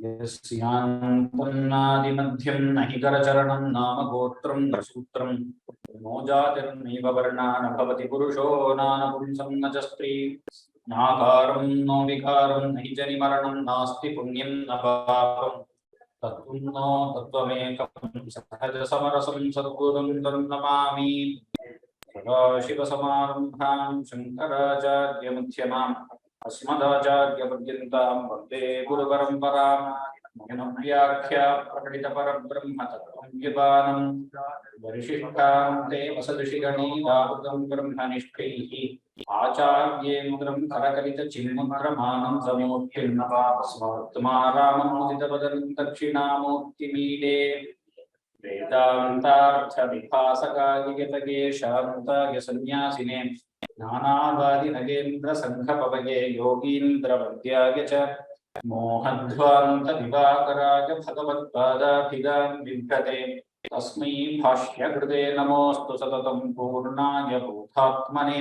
यस्यान्तन्नादिमध्यं नहि करचरणं नाम गोत्रं न सूत्रं नो जातिर्नैव वर्णा न भवति पुरुषो नानपुंसं न च स्त्री नाकारं नो विकारं नहि जनिमरणं नास्ति पुण्यं न पापं तत्त्वं नो तत्त्वमेकं सहजसमरसं सद्गुरुं तन्नमामि सदाशिवसमारम्भां शङ्कराचार्यमध्यमाम् अस्मदाचार्यपर्यन्तां वन्दे गुरुपरम्पराम् व्याख्या प्रकटितपरब्रह्म तत्त्वं विपानं वर्षिष्ठान्ते वसदृशिगणीदावृतं ब्रह्मनिष्ठैः आचार्येन्द्रं करकलितचिन्मुद्रमानं समूर्तिर्नवास्मवर्तमाराममुदितवदनं दक्षिणामूर्तिमीडे वेदान्तार्थविभासकाय शान्ताय सन्न्यासिने नानावादिनगेन्द्र संघपवये योगीन्द्रवन्द्याय च मोहध्वान्तदिवाकराय भगवत्पादाभिधां बिभ्रते तस्मै भाष्यकृते नमोऽस्तु सततं पूर्णाय बोधात्मने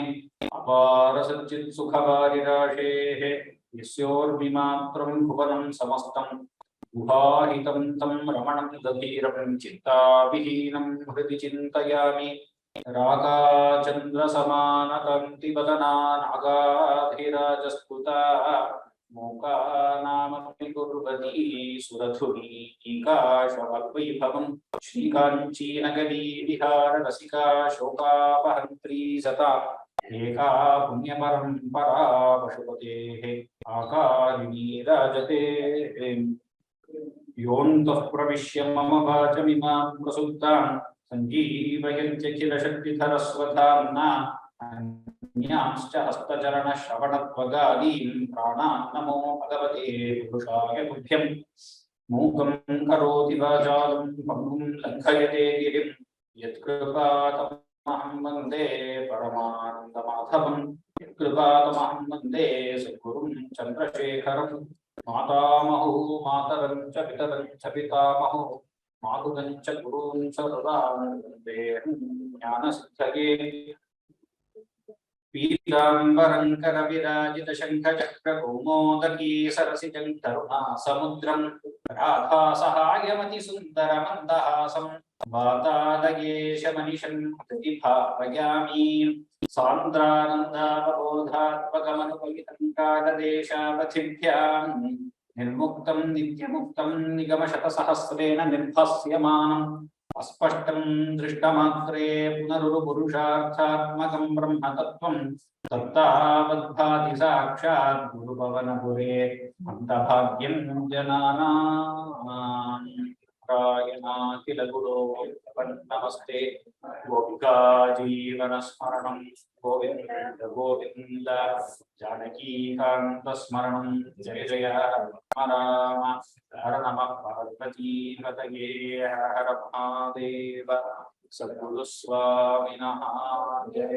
अपारसच्चित्सुखवारिराशेः यस्योर्विमात्रं भुवनं समस्तं गुहाहितं तं रमणं दधीरं चिन्ताविहीनं हृदि चिन्तयामि रागाचन्द्रसमानकान्तिवदना नागाधिराजस्तुता मूकानामपि कुर्वती सुरधुनीकाशवद्वैभवं श्रीकाञ्चीनगरी विहाररसिका शोकापहन्त्री सता एका पुण्यपरम्परा पशुपतेः आकारिणी राजते योऽन्तः प्रविश्य मम वाचमिमां प्रसुप्तां सञ्जीवयन्त्यखिलशक्तिधरस्वधाम्ना अन्यांश्च हस्तचरणश्रवणत्वगादीन् प्राणान् नमो भगवते पुरुषाय तुभ्यं मूकं करोति वाचालं पङ्गुं लङ्घयते गिरिं यत्कृपातमहं वन्दे परमानन्दमाधवं यत्कृपातमहं वन्दे सद्गुरुं चन्द्रशेखरं मातामहो मातरं च पितरं च पितामहो मातुलं च गुरून् च वन्दे ज्ञानसिद्धये पीताम्बरं करविराजितशङ्खचक्रकौमोदकी सरसिजं करुणासमुद्रं राधासहायमतिसुन्दरमन्दहासं वातालयेशमनिशं प्रतिभावयामि सान्द्रानन्दावबोधात्मकमनुपलितं कालदेशावधिभ्यां निर्मुक्तं नित्यमुक्तं निगमशतसहस्रेण निर्भस्यमानम् अस्पष्टं दृष्टमात्रे पुनरुरुपुरुषार्थात्मकं ब्रह्मतत्त्वं तत्तावद्भाति साक्षात् गुरुभवनपुरे अन्तभाग्यं जनानां नारायणाखिलगुरो नमस्ते गोपिका जीवनस्मरणं गोविन्द गोविन्द जानकीकान्तस्मरणं जय जय राम राम हर नमः पार्वतीपतये हर महादेव सद्गुरुस्वामिनः जय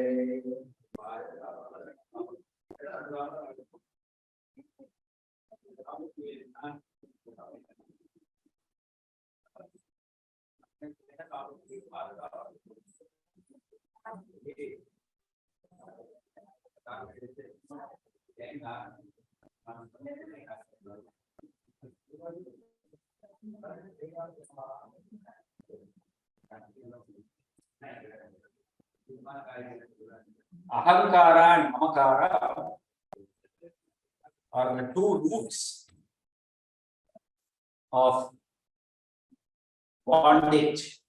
Ahankara and Mamakara are the two roots of bondage.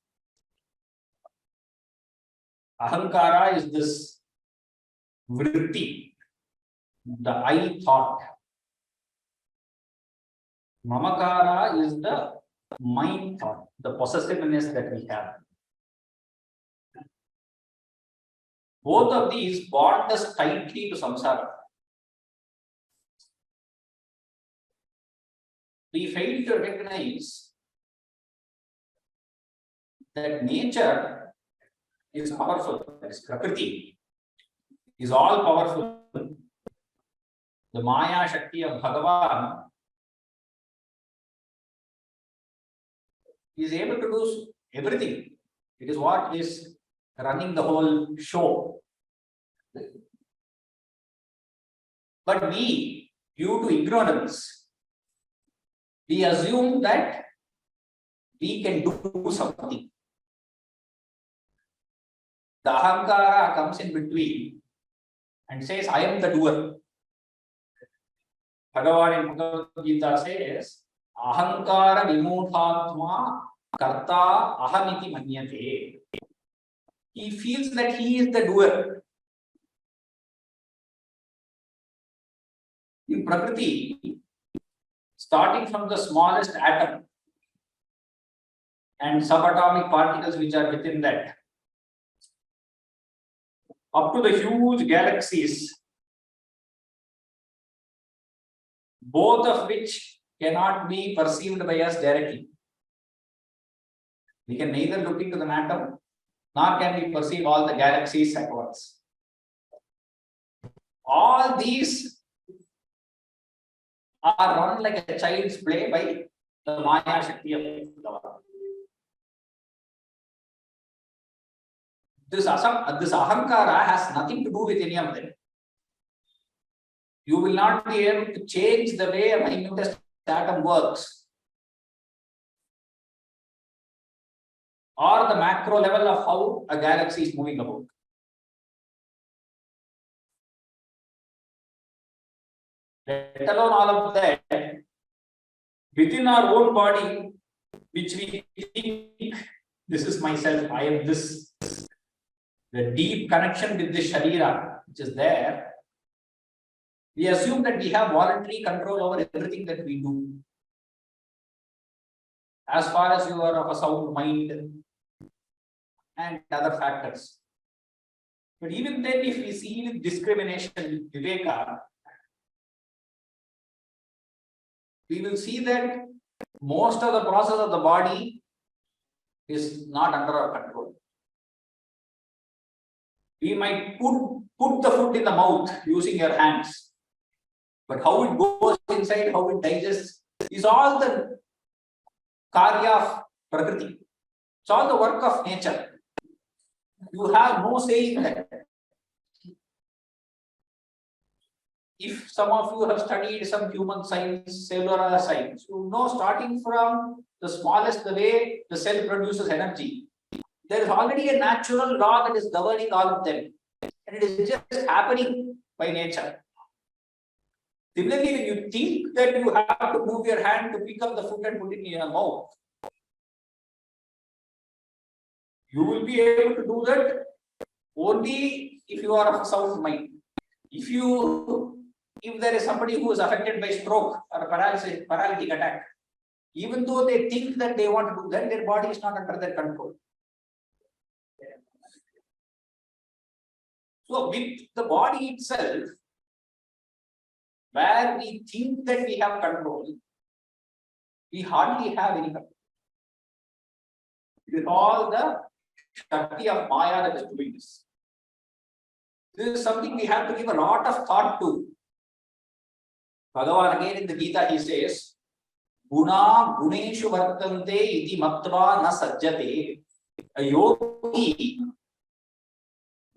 Ahankara is this vritti, the I thought. Mamakara is the mind thought, the possessiveness that we have. Both of these bond us tightly to samsara. We fail to recognize that nature is powerful, that is Prakriti, is all powerful. The Maya Shakti of Bhagavan is able to do everything. It is what is running the whole show. But we, due to ignorance, we assume that we can do something. The ahankara comes in between and says, I am the doer. Bhagavan in Bhagavad Gita says, ahankara vimudhatma karta ahamiti manyate. He feels that he is the doer. In Prakriti, starting from the smallest atom and subatomic particles which are within that, up to the huge galaxies, both of which cannot be perceived by us directly. We can neither look into the atom, nor can we perceive all the galaxies at once. All these are run like a child's play by the Maya Shakti of Bhagavan. This ahankara has nothing to do with any of them. You will not be able to change the way a minutest atom works, or the macro level of how a galaxy is moving about. Let alone all of that, within our own body, which we think, this is myself, I am this. The deep connection with the Sharira, which is there, we assume that we have voluntary control over everything that we do. As far as you are of a sound mind and other factors. But even then, if we see with discrimination, Viveka, we will see that most of the process of the body is not under our control. We might put the food in the mouth using your hands, but how it goes inside, how it digests, is all the karya of Prakriti. It's all the work of nature. You have no say in that. If some of you have studied some human science, cellular science, you know, starting from the smallest, the way the cell produces energy, there is already a natural law that is governing all of them. And it is just happening by nature. Similarly, when you think that you have to move your hand to pick up the food and put it in your mouth, you will be able to do that only if you are of a sound mind. If there is somebody who is affected by stroke or a paralytic attack, even though they think that they want to do that, their body is not under their control. So with the body itself, where we think that we have control, we hardly have any control. With all the Shakti of Maya that is doing this. This is something we have to give a lot of thought to. Bhagavan again in the Gita, he says, Guna guneshu vartante iti matva na sajjate. A yogi,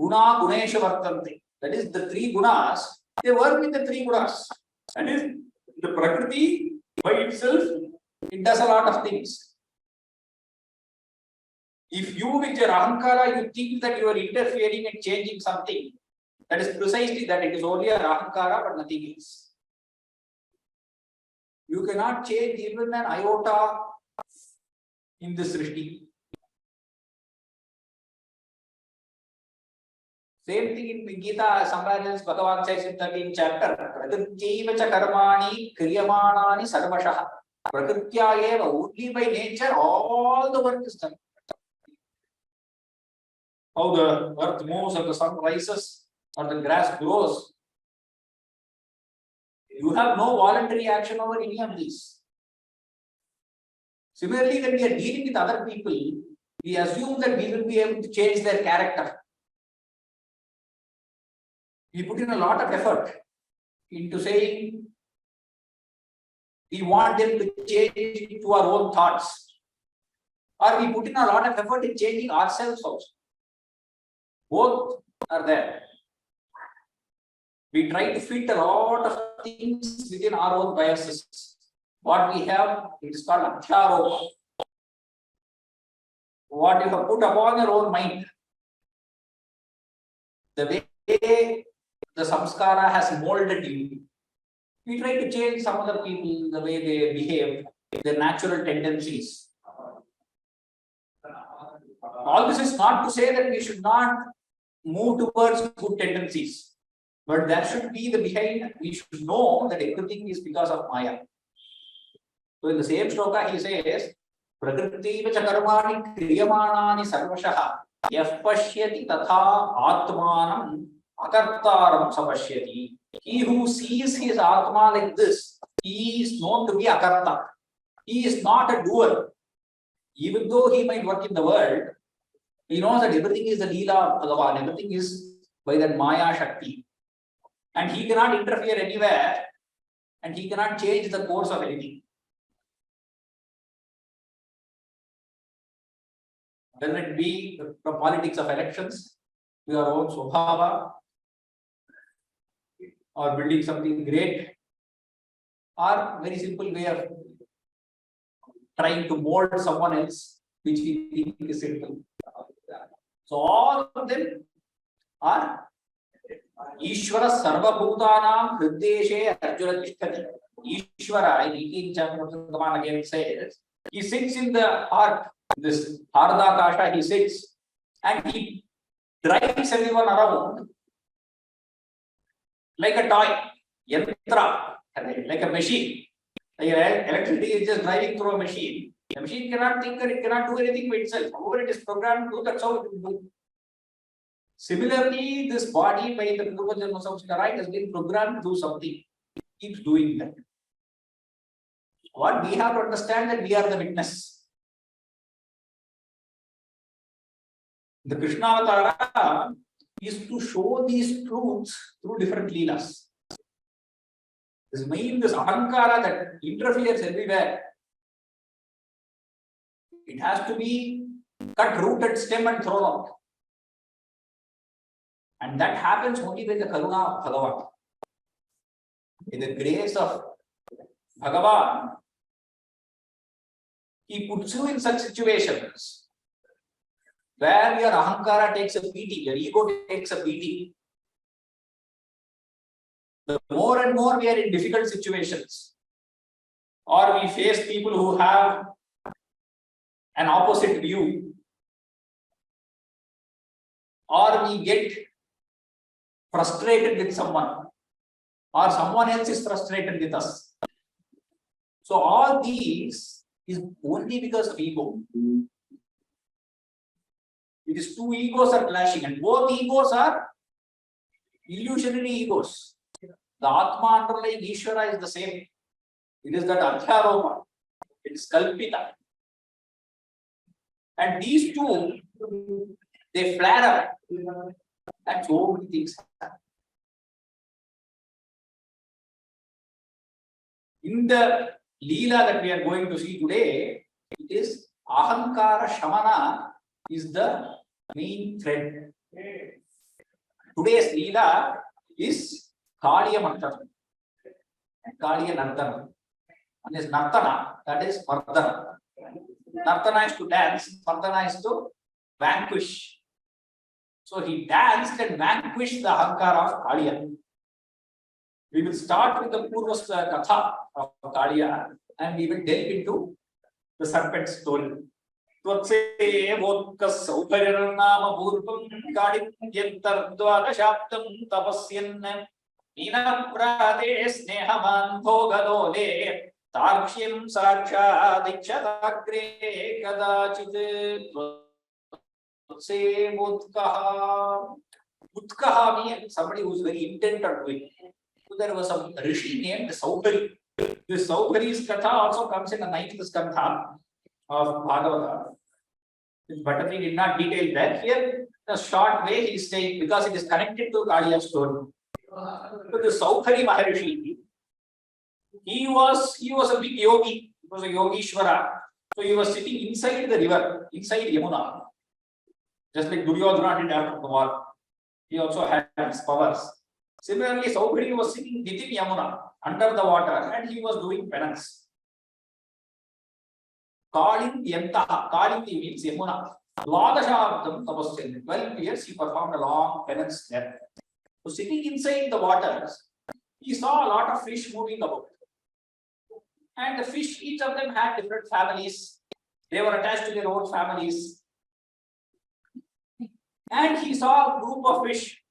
Guna guneshu vartante. That is the three gunas. They work with the three gunas. That is the Prakriti by itself, it does a lot of things. If you with your ahankara, you think that you are interfering and changing something, that is precisely that, it is only a ahankara but nothing else. You cannot change even an iota in this Srishti. Same thing in Gita, somewhere else Bhagavan says in 13th chapter, Prakrityaiva cha karmani kriyamanani sarvashah. Prakrityayeva, only by nature, all the work is done. How the earth moves or the sun rises or the grass grows. You have no voluntary action over any of these. Similarly, when we are dealing with other people, we assume that we will be able to change their character. We put in a lot of effort into saying we want them to change to our own thoughts. Or we put in a lot of effort in changing ourselves also. Both are there. We try to fit a lot of things within our own biases. what we have, it is called Aktharopa. What you have put upon your own mind. The way the samskara has molded you. We try to change some other people, the way they behave, their natural tendencies. All this is not to say that we should not move towards good tendencies. But there should be the behind, we should know that everything is because of Maya. So in the same shloka he says, Prakriti vacha karmani kriyamanani sarvashaha yah pashyati tatha atmanam akartaram sapashyati. He who sees his atma like this, he is known to be akarta. He is not a doer. Even though he might work in the world, he knows that everything is the Leela of Bhagavan, everything is by that Maya Shakti. And he cannot interfere anywhere, and he cannot change the course of anything. Whether it be from politics of elections, to your own Swabhava, or building something great, or very simple way of trying to mold someone else, which we think is simple. So all of them are Ishvara Sarva Bhutanam Hrideshe Arjuna Tishtati. Ishvara, in 18th chapter of the Command again says, he sits in the heart, this Ardakasha, he sits and he drives everyone around like a toy, yantra, like a machine. Like electricity is just driving through a machine. The machine cannot think or it cannot do anything by itself. However, it is programmed to do, that's how it will do. Similarly, this body by the Purva Janma Samskara has been programmed to do something. It keeps doing that. What we have to understand that we are the witness. The Krishna Avatara is to show these truths through different leelas. This means this ahankara that interferes everywhere. It has to be cut root and stem and thrown out. And that happens only by the karuna of Bhagavan. With the grace of Bhagavan, he puts you in such situations where your ahankara takes a beating, your ego takes a beating. The more and more we are in difficult situations, or we face people who have an opposite view, or we get frustrated with someone, or someone else is frustrated with us. So all these is only because of ego. It is two egos are clashing, and both egos are illusionary egos. The Atma underlying Ishvara is the same. It is that Adhyaropa. It is Kalpita. And these two, they flare up. And so many things happen. In the Leela that we are going to see today, it is Ahankara Shamana is the main thread. Today's Leela is Kaliya Mardana and Kaliya Nardana. One is Nartana, that is Mardana. Nartana is to dance, Mardana is to vanquish. So he danced and vanquished the Ahankara of Kaliya. We will start with the Purvas Katha of Kaliya and we will delve into the serpent story. Twatse vodka saupharirnama bhurpam gadim yantardvadashaptam tapasyan Nina prade snehaman bhogadole tarkshyam sakshadikshadagre kadachit Twatse vodkaha. Utkaha means somebody who is very intent on doing. So there was a rishi named Saubhari. This Saubhari's katha also comes in the 9th skandha of Bhagavata. But we did not detail that. Here, the short way he is saying, because it is connected to Kaliya's story. So the Saubhari Maharishi, he was a big yogi. He was a Yogishwara. So he was sitting inside the river, inside Yamuna. Just like Duryodhana did after the war. He also had his powers. Similarly, Saubhari was sitting within Yamuna, under the water, and he was doing penance. Kalindyanta. Kalindi means Yamuna. Dvadashabdam tapasya. 12 years he performed a long penance there. So sitting inside the waters, he saw a lot of fish moving about. And the fish, each of them had different families. They were attached to their own families. And he saw a group of fish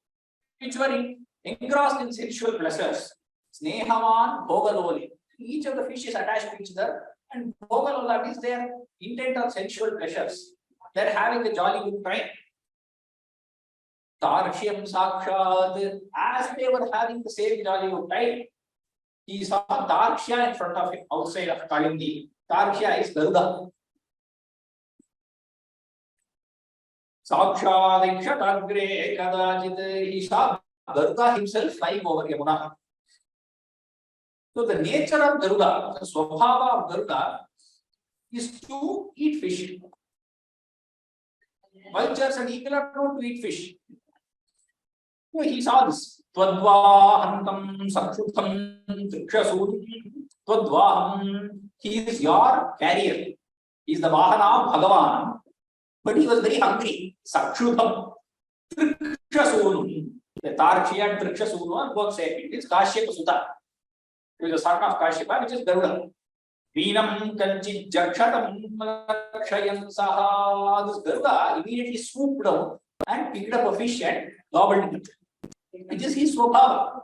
which were engrossed in sensual pleasures. Snehavan, Bhogaloli. Each of the fish is attached to each other. And Bhogalola means they are intent on sensual pleasures. They are having a jolly good time. Tarshyam Sakshad. As they were having the same jolly good time, he saw Tarshya in front of him, outside of Kalindi. Tarshya is Garuda. Sakshadikshadagre kadajit. He saw Garuda himself flying over Yamuna. So the nature of Garuda, the swabhava of Garuda is to eat fish. Vultures and eagle are known to eat fish. So he saw this. Twadvahantam sakshutam trikshasudam. Twadvaham. He is your carrier. He is the Vahana of Bhagavan. But he was very hungry. Sakshutam trikshasudam. The Tarkshiya and Trikshasudam are both same. It is Kashyapa Sutta. He was the son of Kashyapa, which is Garuda. Veenam kanchit jakshatam lakshayam saha. This Garuda immediately swooped down and picked up a fish and gobbled it. It is his swabhava.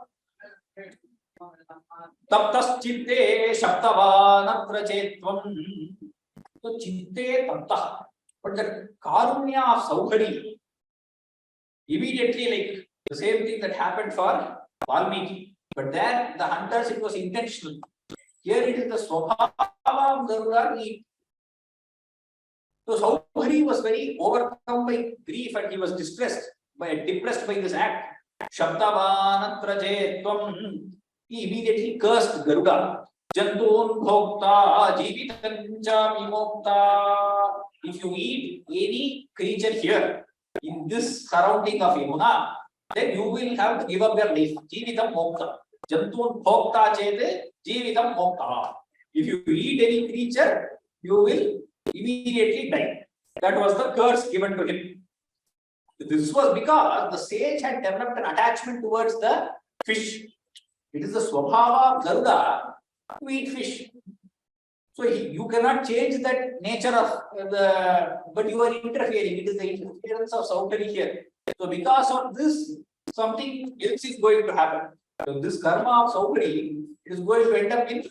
Taptas chitte shaptavanatra chetvam. So chitte tapta. But the karunya of Saukhari, immediately like the same thing that happened for Valmiki. But there, the hunters, it was intentional. Here it is the swabhava of Garuda. So Saukhari was very overcome by grief and he was depressed by this act. Shabdavanatra jetvam. He immediately cursed Garuda. Jantun bhokta jivitancha vimokta. If you eat any creature here in this surrounding of Yamuna, then you will have to give up your life. Jivitam mokta. Jantun bhokta chete jivitam mokta. If you eat any creature, you will immediately die. That was the curse given to him. This was because the sage had developed an attachment towards the fish. It is the swabhava of Garuda to eat fish. So you cannot change that nature of but you are interfering. It is the interference of Saukhari here. So because of this, something else is going to happen. So this karma of Saukhari is going to end up in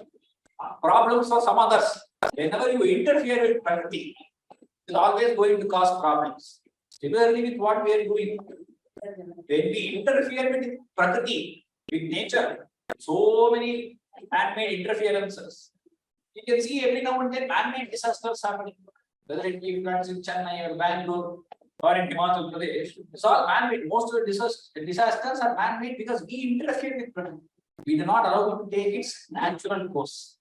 problems for some others. Whenever you interfere with Prakriti, it is always going to cause problems. Similarly with what we are doing. When we interfere with Prakriti, with nature, so many man-made interferences. You can see every now and then man-made disasters happening. Whether it be in Chennai or Bangalore or in Himachal Pradesh, it's all man-made. Most of the disasters are man-made because we interfere with Prakriti. We do not allow it to take its natural course.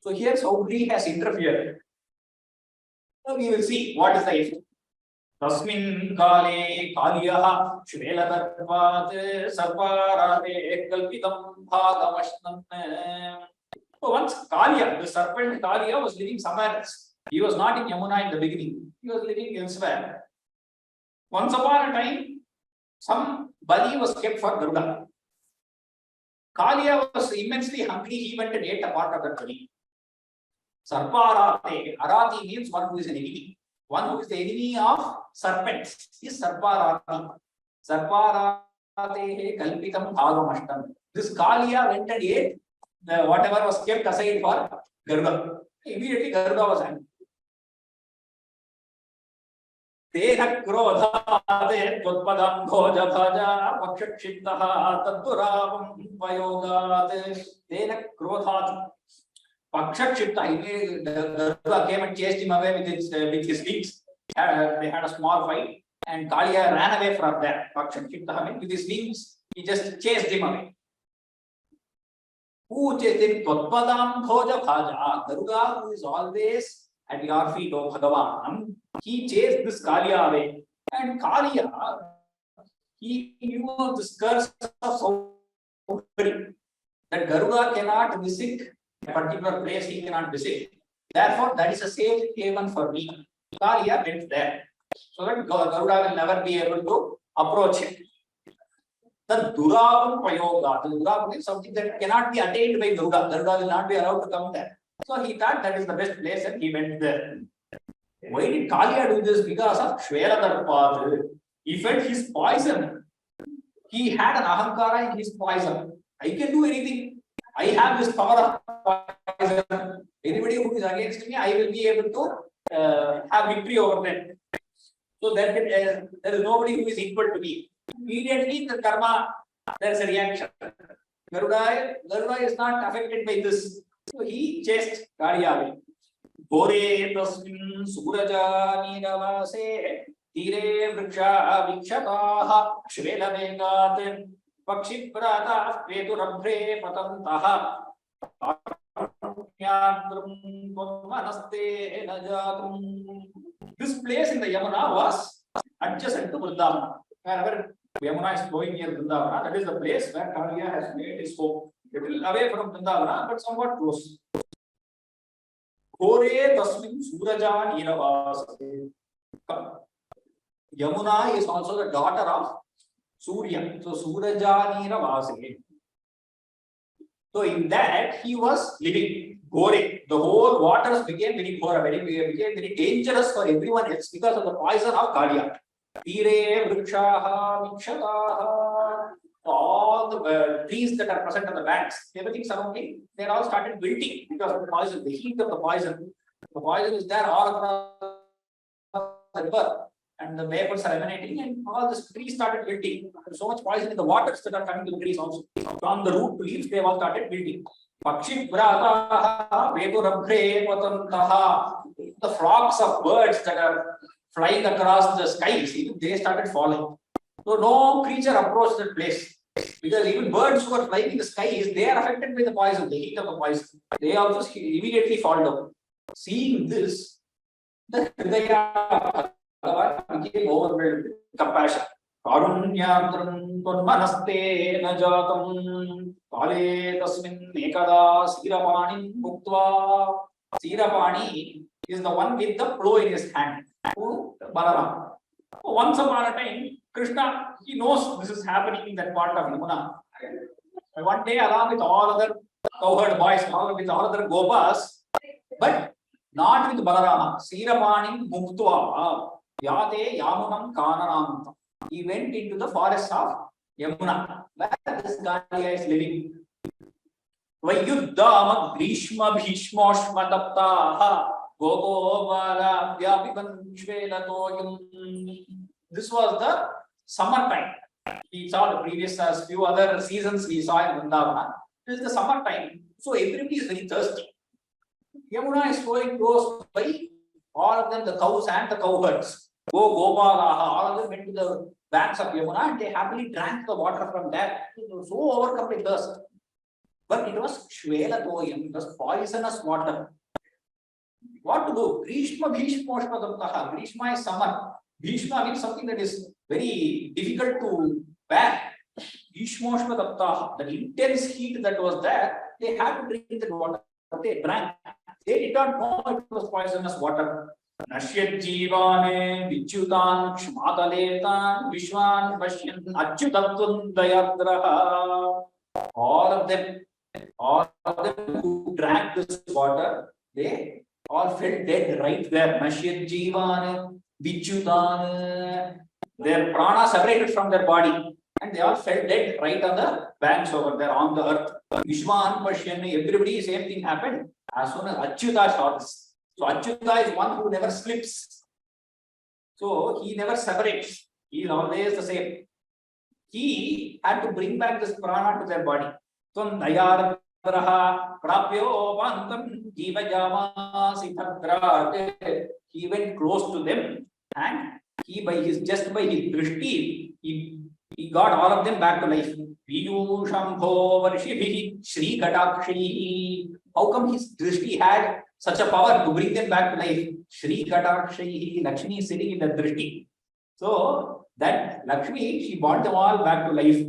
So here Saukhari has interfered. So we will see what is the effect. Tasmin kale kaliyaha shveladarvat sarparate kalpitam bhagamashnam. So once Kaliya, the serpent Kaliya, was living somewhere else. He was not in Yamuna in the beginning. He was living elsewhere. Once upon a time, some bali was kept for Garuda. Kaliya was immensely hungry. He went and ate a part of that bali. Sarparate. Arati means one who is an enemy. One who is the enemy of serpents is Sarparati. Sarparate kalpitam bhagamashtam. This Kaliya went and ate whatever was kept aside for Garuda. Immediately Garuda was angry. Tena krodhate tvatpadam bhoja bhaja pakshakshitaha taduravam vayogat. Tena krodhate. Pakshakshita, Garuda came and chased him away with his wings. They had a small fight and Kaliya ran away from there. Pakshakshita, with his wings, he just chased him away. Who chased him? Tvatpadam bhoja bhaja. Garuda, who is always at your feet, O Bhagavan, he chased this Kaliya away. And Kaliya, he knew of this curse of Saukhari, that Garuda cannot visit a particular place, he cannot visit. Therefore, that is a safe haven for me. Kaliya went there, so that Garuda will never be able to approach him. The Durabam Prayoga, the Durabam is something that cannot be attained by Garuda. Garuda will not be allowed to come there. So he thought that is the best place and he went there. Why did Kaliya do this? Because of Shveladarpat. He felt his poison. He had an ahankara in his poison. I can do anything. I have this power of poison. Anybody who is against me, I will be able to have victory over them. So there is nobody who is equal to me. Immediately the karma, there is a reaction. Garuda is not affected by this. So he chased Kaliya away. Bore tasmin suraja niravase tire vriksha vikshataha shvelavegat pakshiprata vedurabhre patantaha This place in the Yamuna was adjacent to Vrindavana. Wherever Yamuna is flowing near Vrindavana, that is the place where Kaliya has made his home. A little away from Vrindavana, but somewhat close. Kore tasmin suraja niravase. Yamuna is also the daughter of Surya. So Suraja niravase. So in that he was living. Gore. The whole waters became very dangerous for everyone else because of the poison of Kaliya. Tire vrikshaha vikshataha. All the trees that are present on the banks, everything surrounding, they all started wilting because of the poison, the heat of the poison. The poison is there all across the river, and the vapors are emanating, and all the trees started wilting. There's so much poison in the waters that are coming to the trees also. From the root to leaves, they all started wilting. The flocks of birds that are flying across the skies, they started falling. So no creature approached that place. Because even birds who are flying in the skies, they are affected by the poison, the heat of the poison. They also immediately fall down. Seeing this, the Hridaya became overwhelmed with compassion. Karunyatram manaste najatam kale tasmin ekada sirapanim muktva. Sirapani is the one with the plow in his hand. Balaram. Once upon a time, Krishna, he knows this is happening in that part of Yamuna. One day, along with all other cowherd boys, along with all other gopas, but not with Balarama. Sirapanim muktva yate yamunam kananam. He went into the forest of Yamuna, where this Kaliya is living. Vayuddhama Grishma Bhishmoshma Taptaha Gogobala Vyapivan Shvelatoyam. This was the summer time. We saw the previous few other seasons we saw in Vrindavana. This is the summer time. So everybody is very thirsty. Yamuna is flowing close by. All of them, the cows and the cowherds, Gobalaha, all of them went to the banks of Yamuna and they happily drank the water from there. They were so overcome with thirst. But it was Shvelatoyam, it was poisonous water. What to do? Grishma Bhishmoshma Taptaha. Grishma is summer. Bhishma means something that is very difficult to bear. Bhishmoshma Taptaha. The intense heat that was there, they had to drink that water. They drank. They did not know it was poisonous water. Nashyat Jivane Vichutan Shmataletan Vishwan Pashyan Achyutatvan Dayadraha. All of them who drank this water, they all fell dead right there. Nashyat Jivane Vichutan. Their prana separated from their body and they all fell dead right on the banks over there on the earth. Vishwan Pashyan, everybody, same thing happened as soon as Achyuta saw this. So Achyuta is one who never slips. So he never separates. He is always the same. He had to bring back this prana to their body. Tvam dayadraha prapyo pantam jivayama sithadrate. He went close to them and he by his drishti, he got all of them back to life. Viyushambho varshibhi Shri Katakshi. How come his drishti had such a power to bring them back to life? Shri Katakshi, Lakshmi is sitting in the drishti. So that Lakshmi, she brought them all back to life.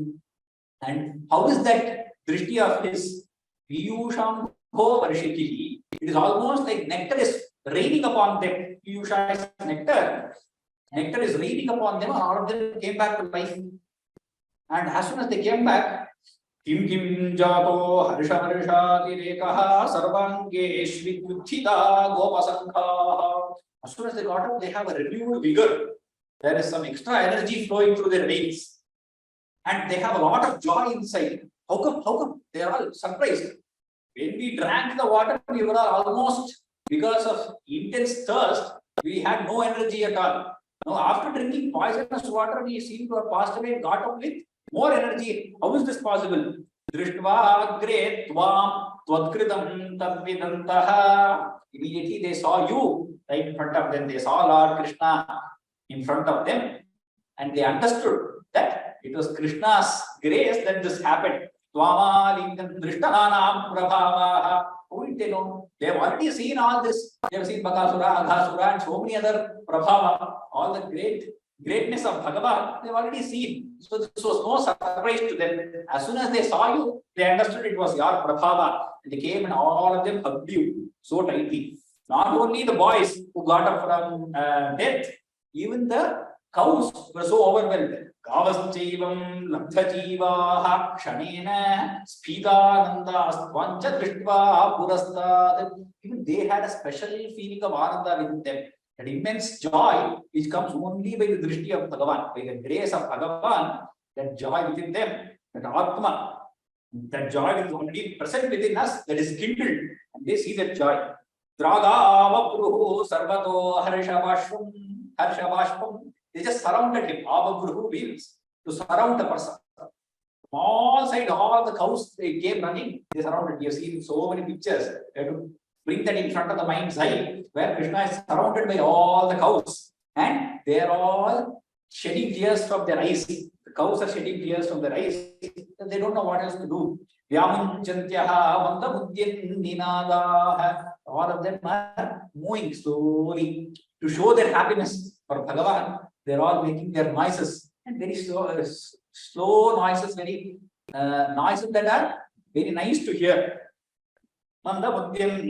And how is that drishti of his? Viyushambho varshibhi. It is almost like nectar is raining upon them. Piyusha is nectar. Nectar is raining upon them, and all of them came back to life. And as soon as they came back, Kim Kim Jato Harshavarshatirekah Sarvangeshvityuthita Gopasankha. As soon as they got up, they have a renewed vigor. There is some extra energy flowing through their veins. And they have a lot of joy inside. How come? How come? They are all surprised. When we drank the water, we were almost, because of intense thirst, we had no energy at all. Now, after drinking poisonous water, we seem to have passed away and got up with more energy. How is this possible? Drishtva agre tvam twadkritam tadvidantaha. Immediately they saw you right in front of them. They saw Lord Krishna in front of them, and they understood that it was Krishna's grace that this happened. How did they know? They have already seen all this. They have seen Bakasura, Aghasura, and so many other prabhava, all the greatness of Bhagavan, they have already seen. So this was no surprise to them. As soon as they saw you, they understood it was your prabhava. And they came and all of them hugged you so tightly. Not only the boys who got up from death, even the cows were so overwhelmed. Gavasjaivam labdhajivaha kshanena sphitananda astvancha drishtva purastad. Even they had a special feeling of ananda within them. That immense joy which comes only by the drishti of Bhagavan, by the grace of Bhagavan, that joy within them, that Atma, that joy is already present within us, that is kindled, and they see that joy. Dragavapruhu sarvato harshavashvam. They just surrounded him. Avapruhu means to surround the person. From all sides, all the cows, they came running, they surrounded. You have seen so many pictures. They have to bring that in front of the mind's eye, where Krishna is surrounded by all the cows, and they are all shedding tears from their eyes. The cows are shedding tears from their eyes. They don't know what else to do. All of them are moving slowly to show their happiness for Bhagavan. They are all making their noises, and very slow noises, very noises that are very nice to hear. Mandabuddhyam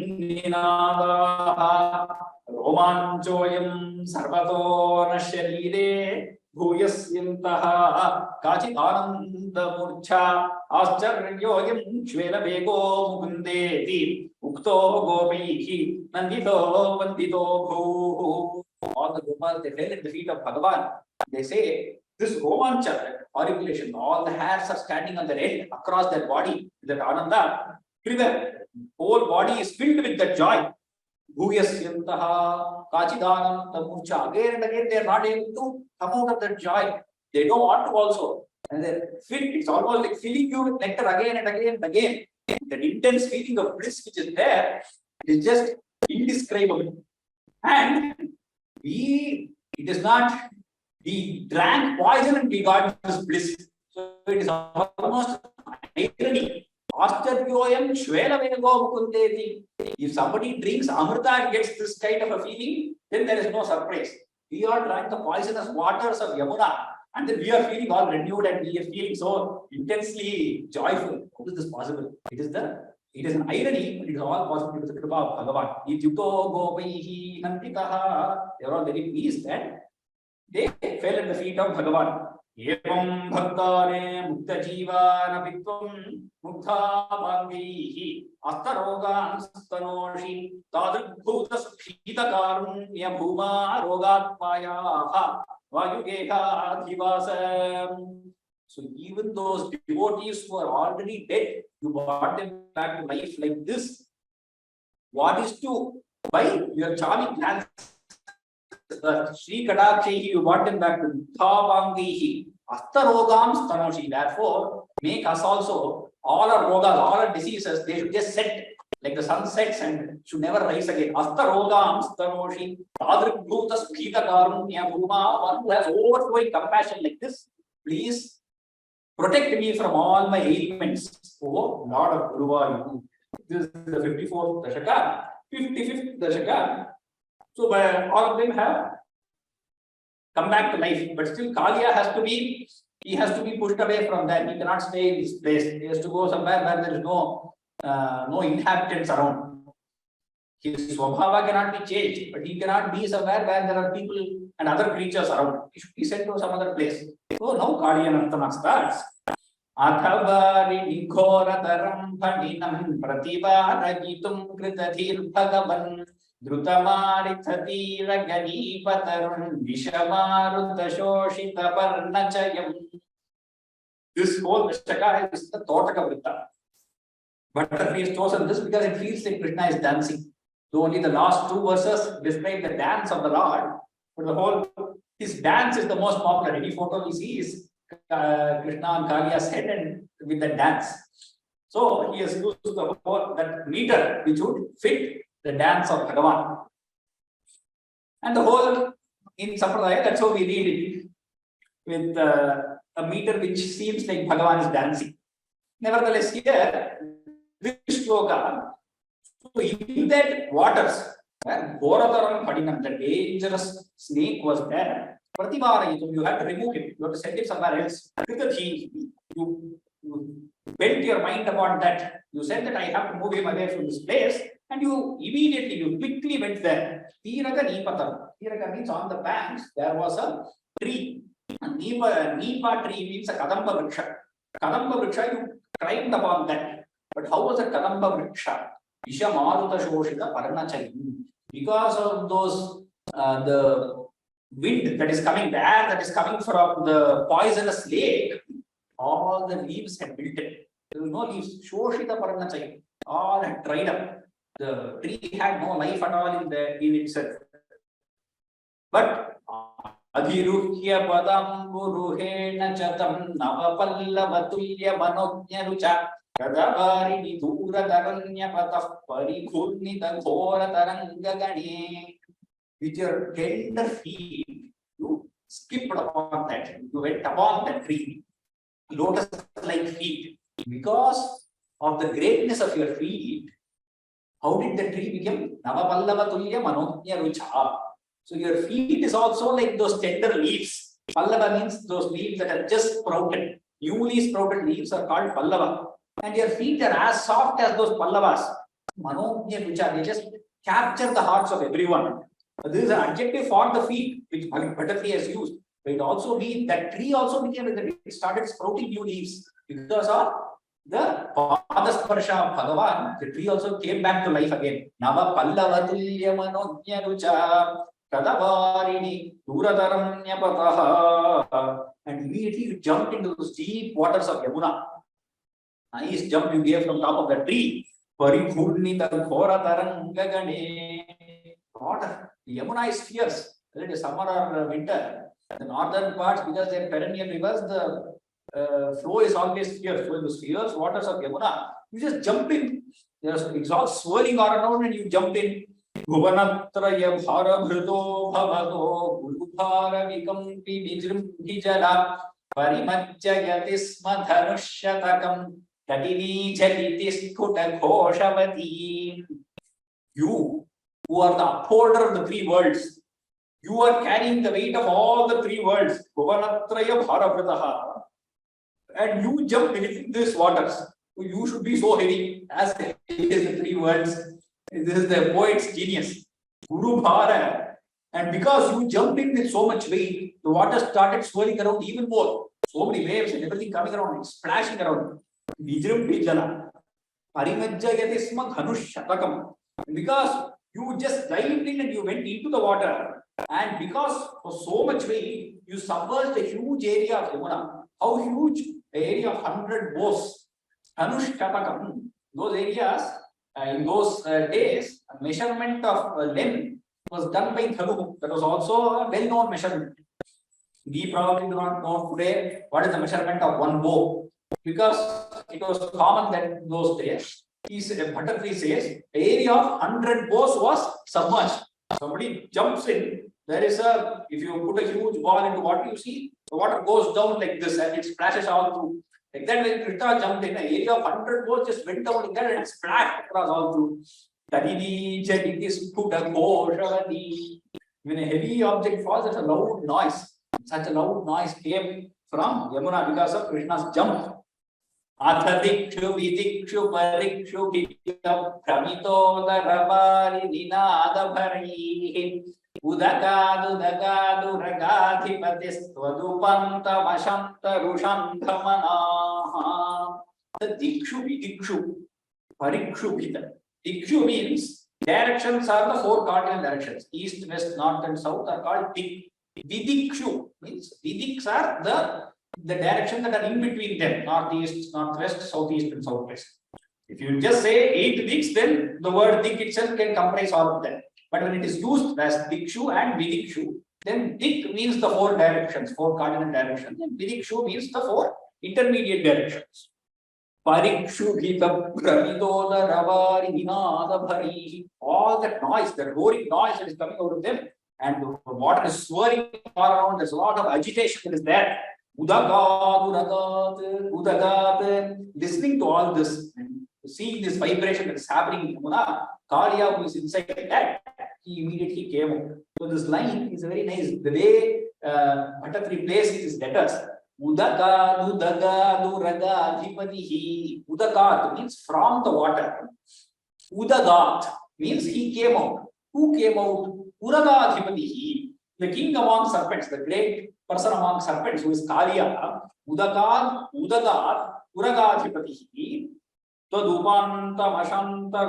ninadaha romanchoyam sarvato nasharire bhuyasyantaha kachit ananda murcha ascharyoyam shvela vego mukundeti ukto gopaihi nandito vandito bhu. All the Gopas, they fell at the feet of Bhagavan. They say, this romancha, horripilation, all the hairs are standing on their head across their body, that ananda, trigger. Whole body is filled with that joy. Bhuyasyantaha kachidanam tamurcha. Again and again, they are not able to come out of that joy. They don't want to also. And they're filled, it's almost like filling you with nectar again and again and again. That intense feeling of bliss which is there is just indescribable. And it is not, we drank poison and we got this bliss. So it is almost irony. If somebody drinks Amrita and gets this kind of a feeling, then there is no surprise. We all drank the poisonous waters of Yamuna, and then we are feeling all renewed and we are feeling so intensely joyful. How is this possible? It is an irony, but it is all possible with the Kripa of Bhagavan. They are all very pleased and they fell at the feet of Bhagavan. Evam bhaktane mukta jivana pitvam mukta bhangaihi astarogan stanoshi tadribhutas phitakarunya bhuma rogatmayaha vayugeha adhivasam. So even those devotees who are already dead, you brought them back to life like this. What is to, by your charming glances, Sri Kadakshehi, you brought them back to Thavangihi, Astarogam Stanoshi. Therefore, make us also, all our rogas, all our diseases, they should just set like the sun sets and should never rise again. Astarogam Stanoshi, Tadribhutas Phitakarunya Bhuma, one who has overflowing compassion like this, please protect me from all my ailments. Oh, Lord of Guruvayu. This is the 54th Dashakam, 55th Dashakam. So all of them have come back to life, but still Kalia has to be, he has to be pushed away from that. He cannot stay in this place. He has to go somewhere where there is no inhabitants around. His swabhava cannot be changed, but he cannot be somewhere where there are people and other creatures around. He should be sent to some other place. So now Kaliyanantana starts. Athavari Nikhorataram Padinam Pratibharagitum Kritathir Bhagavan Drutamaritatira Ganipataram Vishamarudashoshita Parnachayam. This whole Dashaka is the Totaka Vritta. But he has chosen this because it feels like Krishna is dancing. Though only the last two verses describe the dance of the Lord, but the whole, his dance is the most popular. Any photo we see is Krishna on Kaliya's head and with the dance. So he has used the whole, that meter which would fit the dance of Bhagavan. And the whole, in Sampradaya, that's how we read it, with a meter which seems like Bhagavan is dancing. Nevertheless, here, this shloka, so in that waters, where Ghorataram Padinam, the dangerous snake was there, Pratibharayitum, you have to remove him, you have to send him somewhere else. You bent your mind upon that. You said that I have to move him away from this place, and you immediately, you quickly went there. Tiraka Nipatam. Tiraka means on the banks, there was a tree. Nipa tree means a Kadamba Vriksha. Kadamba Vriksha, you climbed upon that. But how was a Kadamba Vriksha? Vishamarudashoshita Parnachayam. Because of those, the wind that is coming, the air that is coming from the poisonous lake, all the leaves had wilted. There was no leaves. Shoshita Parnachayam. All had dried up. The tree had no life at all in itself. But Adhiruhya Padamburuhena Chatam Navapallavatulya Manojnarucha Kadavari Dura Taranya Patah Parighurnita Ghora Tarangagane. With your tender feet, you skipped upon that. You went upon that tree, lotus-like feet. Because of the greatness of your feet, how did the tree become? Navapallavatulya Manojnarucha. So your feet is also like those tender leaves. Pallava means those leaves that are just sprouted. Newly sprouted leaves are called pallava. And your feet are as soft as those pallavas. Manojnarucha, they just capture the hearts of everyone. This is an adjective for the feet, which Bhattacharya has used. But it also means that tree also became, it started sprouting new leaves because of the Padasparsha of Bhagavan. The tree also came back to life again. Nava Pallavatulya Manojnarucha. Kadavarini Durataranya Pataha. And immediately you jumped into those deep waters of Yamuna. Nice jump you gave from top of the tree. Parighurnita Ghorataranggagane. Water. The Yamuna is fierce. Whether it is summer or winter. The northern parts, because they are perennial rivers, the flow is always fierce. So in those fierce waters of Yamuna, you just jump in. It's all swirling all around and you jump in. Bhuvanatraya bharabhrito bhavato gurubhara vikampi vijrumbhijala parimajjayati sma dhanushatakam tatini jaliti skuta ghoshavati. You, who are the upholder of the three worlds, you are carrying the weight of all the three worlds. Bhuvanatraya bharabhritaha. And you jump in these waters. You should be so heavy as heavy as the three worlds. This is the poet's genius. Guru Bhara. And because you jumped in with so much weight, the water started swirling around even more. So many waves and everything coming around, splashing around. Vijrum Vijala. Parimajjayati sma dhanushatakam. Because you just dived in and you went into the water. And because of so much weight, you submerged a huge area of Yamuna. How huge? The area of 100 bows. Dhanushkatakam. Those areas, in those days, a measurement of length was done by Dhanu. That was also a well-known measurement. We probably do not know today what is the measurement of one bow, because it was common that in those days. Bhattacharya says the area of 100 bows was submerged. Somebody jumps in. There is a, if you put a huge ball into water, you see the water goes down like this and it splashes all through. Like that, when Krishna jumped in, an area of 100 bows just went down like that and it splashed across all through. When a heavy object falls, it's a loud noise. Such a loud noise came from Yamuna because of Krishna's jump. Atha dikshu vidikshu parikshu bhikam pramitodarabari ninadabhari udakadu ragadhipatistvadupanta mashanta rushandhamanaha. The dikshu vidikshu parikshu bhikam. Dikshu means directions are the four cardinal directions. East, west, north and south are called dik. Vidikshu means vidiks are the direction that are in between them, northeast, northwest, southeast and southwest. If you just say 8 diks, then the word dik itself can comprise all of them. But when it is used as dikshu and vidikshu, then dik means the four directions, four cardinal directions, and vidikshu means the four intermediate directions. Parikshu bhita pramidoda ravari vinada bhari. All that noise, that roaring noise that is coming out of them, and the water is swirling all around. There's a lot of agitation that is there. Udagat. Listening to all this and seeing this vibration that is happening in Yamuna, Kaliya, who is inside that, he immediately came out. So this line is very nice. The way Bhattatri places his letters. Udakadu raga adhipatihi. Udakat means from the water. Udagat means he came out. Who came out? Uragadhipatihi. The king among serpents, the great person among serpents, who is Kaliya. Udagat, Uragadhipatihi. Tadupanta Ashanta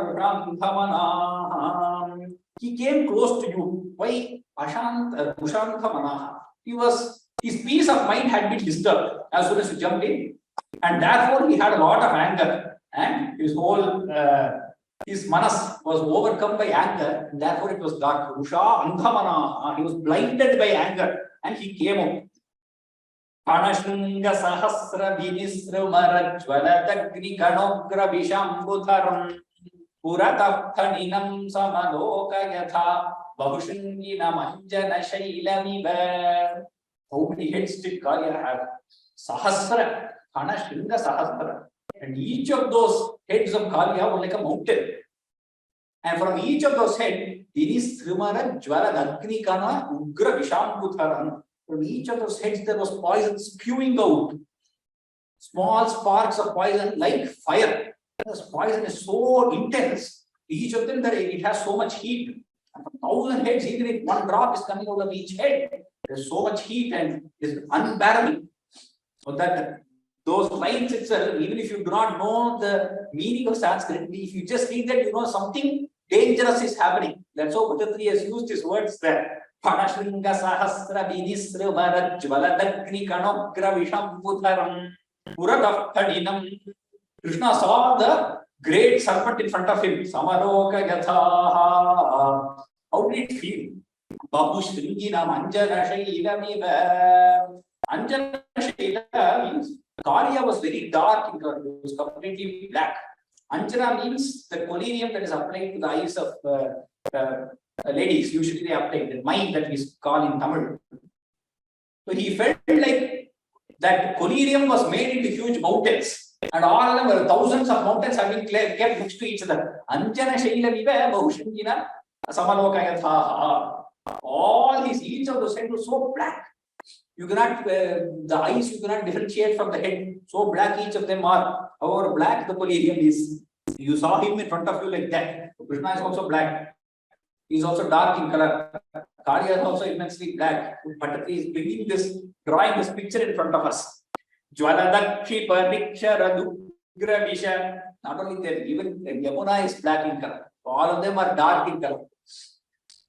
Rushanthamanaha. He came close to you. Why? Rushanthamanaha. His peace of mind had been disturbed as soon as you jumped in, and therefore he had a lot of anger, and his whole his manas was overcome by anger, and therefore it was dark. Rusha Andhamana. He was blinded by anger, and he came out. Anashunga Sahasra Vinisrumara Jvaladagni Kanogra Vishambutharam Purataphaninam Samaloka Yatha Bahushingina Manjana Shailamiva. How many heads did Kaliya have? Sahasra, Anashunga Sahasra. And each of those heads of Kaliya were like a mountain. And from each of those heads, Vinisrumara Jvaladagni Kana Ugra Vishambutharam. From each of those heads, there was poison spewing out. Small sparks of poison like fire. This poison is so intense. Each of them, it has so much heat. And from 1,000 heads, even if one drop is coming out of each head, there's so much heat and it's unbearable. So that those lines itself, even if you do not know the meaning of Sanskrit, if you just read that, you know something dangerous is happening. That's how Bhattatri has used his words there. Panashringa Sahasra Vinisrumara Jvaladagni Kanogra Vishambutharam Purataphaninam. Krishna saw the great serpent in front of him. Samaroka Yatha. How did it feel? Babu Shringinam Anjana Shailamiva. Anjana Shaila means Kaliya was very dark in color. It was completely black. Anjana means the collyrium that is applied to the eyes of ladies. Usually they apply the mine that we call in Tamil. So he felt like that collyrium was made into huge mountains, and all of them were thousands of mountains have been kept next to each other. Anjana Shaila Viva Bahushangina Samalokayatha. All each of those heads was so black. You cannot, the eyes you cannot differentiate from the head. So black each of them are. However black the collyrium is. You saw him in front of you like that. Krishna is also black. He is also dark in color. Kaliya is also immensely black. Bhattatri is bringing this, drawing this picture in front of us. Jvaladakshi Pariksharadu Visha. Not only that, even Yamuna is black in color. All of them are dark in color.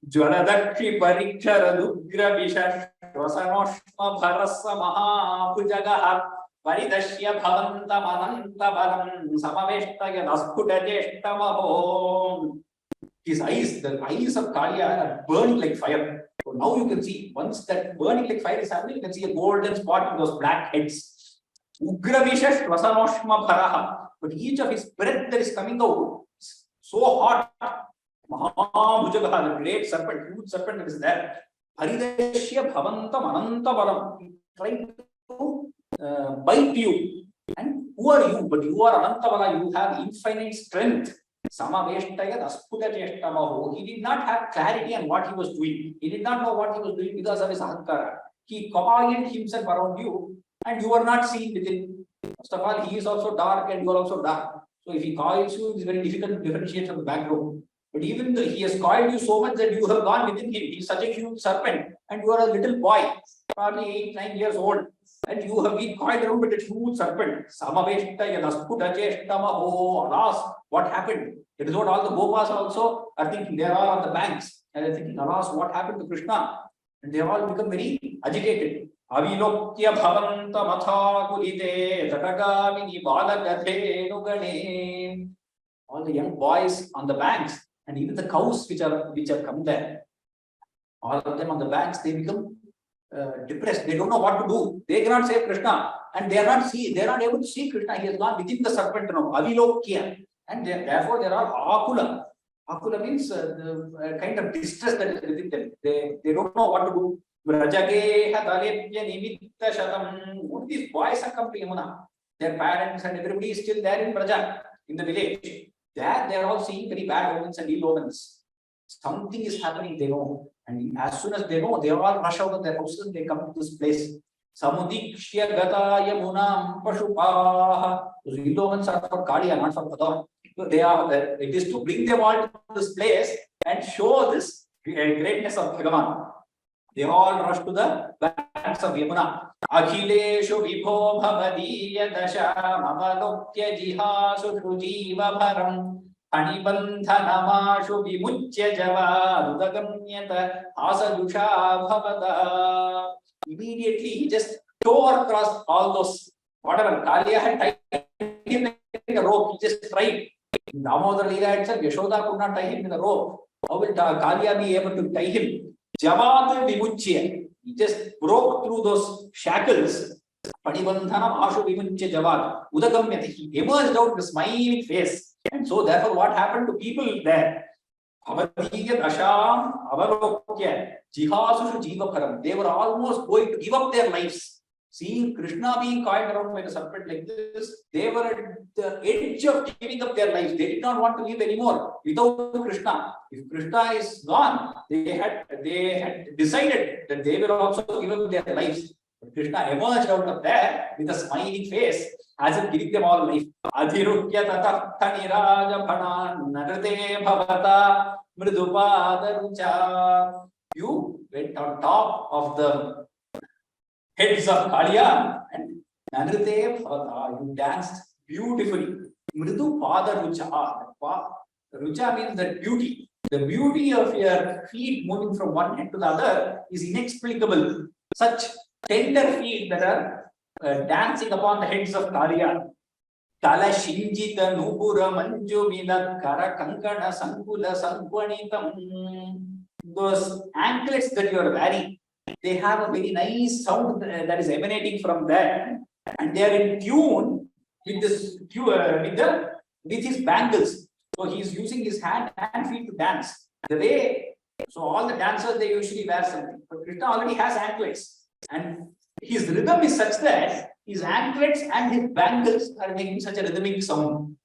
Jvaladakshi Pariksharadu Visha. Vasanoshma Bharasa Mahapujagaha. Varidashya Bhavanta Mananta Balam Samaveshtaya Nasputa Jeshtamaho. His eyes, the eyes of Kaliya are burning like fire. So now you can see, once that burning like fire is happening, you can see a golden spot in those black heads. Ugravisha Vasanoshma Bharaha. But each of his breath that is coming out is so hot. Mahabhujagaha, the great serpent, huge serpent that is there. Haridashya Bhavanta Mananta Balam. Trying to bite you. And who are you? But you are Anantabala, you have infinite strength. Samaveshtaya Dasputa Jeshtamaho. He did not have clarity on what he was doing. He did not know what he was doing because of his ahankara. He coiled himself around you and you were not seen within. First of all, he is also dark and you are also dark. So if he coils you, it is very difficult to differentiate from the background. But even though he has coiled you so much that you have gone within him, he is such a huge serpent, and you are a little boy, probably 8, 9 years old, and you have been coiled around with a huge serpent. Samaveshta yadasputa cheshtamaho. Alas, what happened? That is what all the Gopas also are thinking. They are all on the banks, and they are thinking, alas, what happened to Krishna? And they have all become very agitated. Avilokya bhavanta matha kulite jatagamini balagathe nugane. All the young boys on the banks, and even the cows which have come there, all of them on the banks, they become depressed. They don't know what to do. They cannot save Krishna, and they are not able to see Krishna. He has gone within the serpent now. Avilokya, and therefore they are akula. Akula means the kind of distress that is within them. They don't know what to do. What these boys are come to Yamuna. Their parents and everybody is still there in Praja, in the village. There they are all seeing very bad omens and ill omens. Something is happening, they know. And as soon as they know, they all rush out of their houses and they come to this place. Samudikshya gata yamunam pashupaha. Those ill omens are for Kaliya, not for Padam. So they are there. It is to bring them all to this place and show this greatness of Bhagavan. They all rush to the banks of Yamuna. Akhileshu vibho bhavadiya dashamalokya jihasu jiva bharam anibandhanamashu vimuchya java udagamyata asadusha bhavata. Immediately he just tore across all those, whatever Kaliya had tied him in a rope, he just tried. In Damodar Leela itself, Yashoda could not tie him in a rope. How will Kaliya be able to tie him? Javad vimuchya. He just broke through those shackles. Panibandhanam ashu vimuchya javad. Udagamyati. He emerged out with a smiling face. And so therefore what happened to people there? Avadhiya dasham avalokya jihasushu jiva param. They were almost going to give up their lives. Seeing Krishna being coiled around by the serpent like this, they were at the edge of giving up their lives. They did not want to live anymore without Krishna. If Krishna is gone, they had decided that they will also give up their lives. But Krishna emerged out of there with a smiling face, as if giving them all life. Adhirukya tatartha niraja bhanan narate bhavata mridupada rucha. You went on top of the heads of Kaliya and Nanrite Bhavata, you danced beautifully. Mridu Pada Rucha. Rucha means that beauty. The beauty of your feet moving from one head to the other is inexplicable. Such tender feet that are dancing upon the heads of Kaliya. Kala Shinjita Nupura Manju Mila Kara Kankana Sankula Sankwanitam. Those anklets that you are wearing, they have a very nice sound that is emanating from there, and they are in tune with this with his bangles. So he is using his hand and feet to dance. The way, so all the dancers, they usually wear something, but Krishna already has anklets, and his rhythm is such that his anklets and his bangles are making such a rhythmic sound.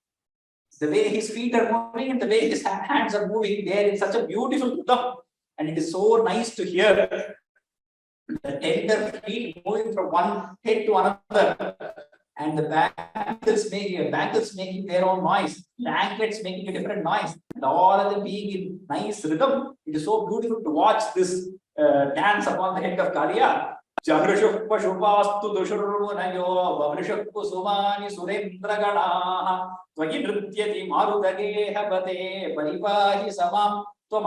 The way his feet are moving and the way his hands are moving, they are in such a beautiful rhythm, and it is so nice to hear. The tender feet moving from one head to another, and the bangles making their own noise, the anklets making a different noise, and all of them being in nice rhythm. It is so beautiful to watch this dance upon the head of Kaliya. Jagrishuk Pashupastu Dushurmunayo, Babrishuk Kusumani Surendra Tvagi Nrutyati Marudage Habate, Paripahi Samam. In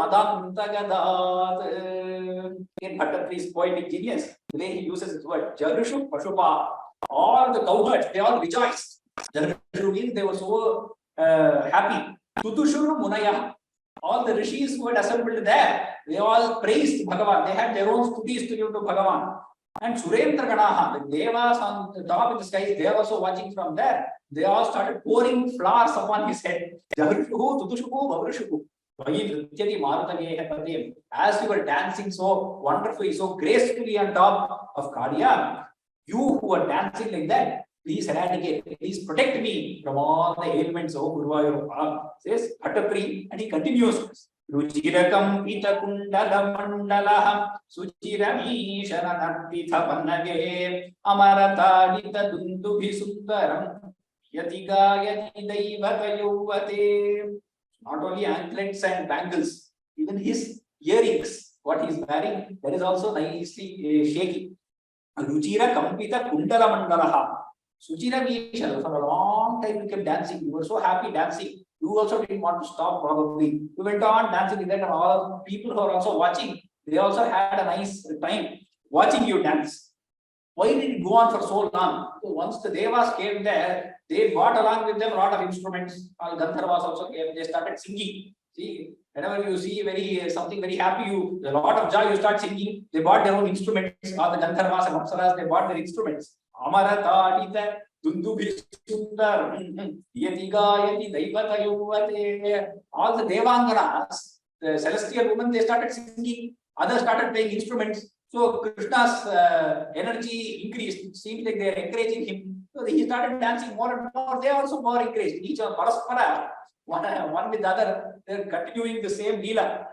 Bhattatri's poetic genius, the way he uses his word, Jarishu Pashupa, all the cowherds, they all rejoiced. Jarishu means they were so happy. Tutushuru Munaya, all the rishis who had assembled there, they all praised Bhagavan. They had their own stutis to give to Bhagavan. And Surendra Ganaha, the Devas on the top of the skies, they are also watching from there. They all started pouring flowers upon his head. Jarishu, Tutushu, Babrishu. As you were dancing so wonderfully, so gracefully on top of Kaliya, you who are dancing like that, please eradicate, please protect me from all the ailments of Guruvayur, says Bhattatri, and he continues. Ruchirakam pita kundala mandalaha suchiramishana nartitha pannage amaratadita dundubhi sundaram yatigayati daivata yuvate. Not only anklets and bangles, even his earrings, what he is wearing, that is also nicely shaky. Ruchira Kampita Kundala Mandalaha. Suchira Vishal, for a long time you kept dancing. You were so happy dancing. You also didn't want to stop, probably. You went on dancing with that, and all people who are also watching, they also had a nice time watching you dance. Why did it go on for so long? So once the Devas came there, they brought along with them a lot of instruments. All Gandharvas also came, they started singing. See, whenever you see something very happy, a lot of joy, you start singing. They bought their own instruments. All the Gandharvas and Apsaras, they bought their instruments. Amaratadita Dundubhi Sundar Yatigayati Daivata Yuvate. All the Devanganas, the celestial women, they started singing. Others started playing instruments. So Krishna's energy increased. It seemed like they are encouraging him. So he started dancing more and more. They also more encouraged. Each one, paraspara, one with the other, they are continuing the same leela.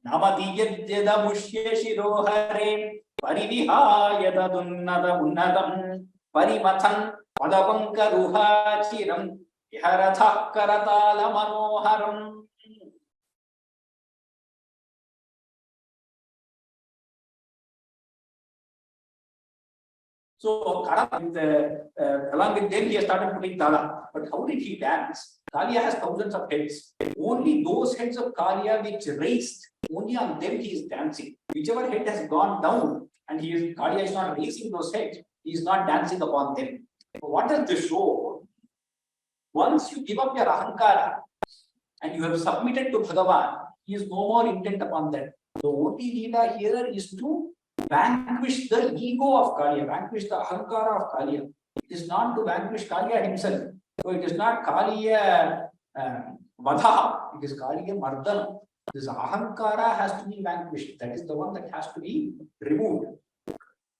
Namati yajjada mushya shirohare parivihayata dunnada unnadam parimathan padapanka ruhachiram viharatha karatala manoharam. So along with them, he has started putting Tala. But how did he dance? Kaliya has thousands of heads. Only those heads of Kaliya which raised, only on them he is dancing. Whichever head has gone down and Kaliya is not raising those heads, he is not dancing upon them. So what does this show? Once you give up your ahankara and you have submitted to Bhagavan, he is no more intent upon that. The only leela here is to vanquish the ego of Kaliya, vanquish the ahankara of Kaliya. It is not to vanquish Kaliya himself. So it is not Kaliya vadha, it is Kaliya mardana. This ahankara has to be vanquished. That is the one that has to be removed.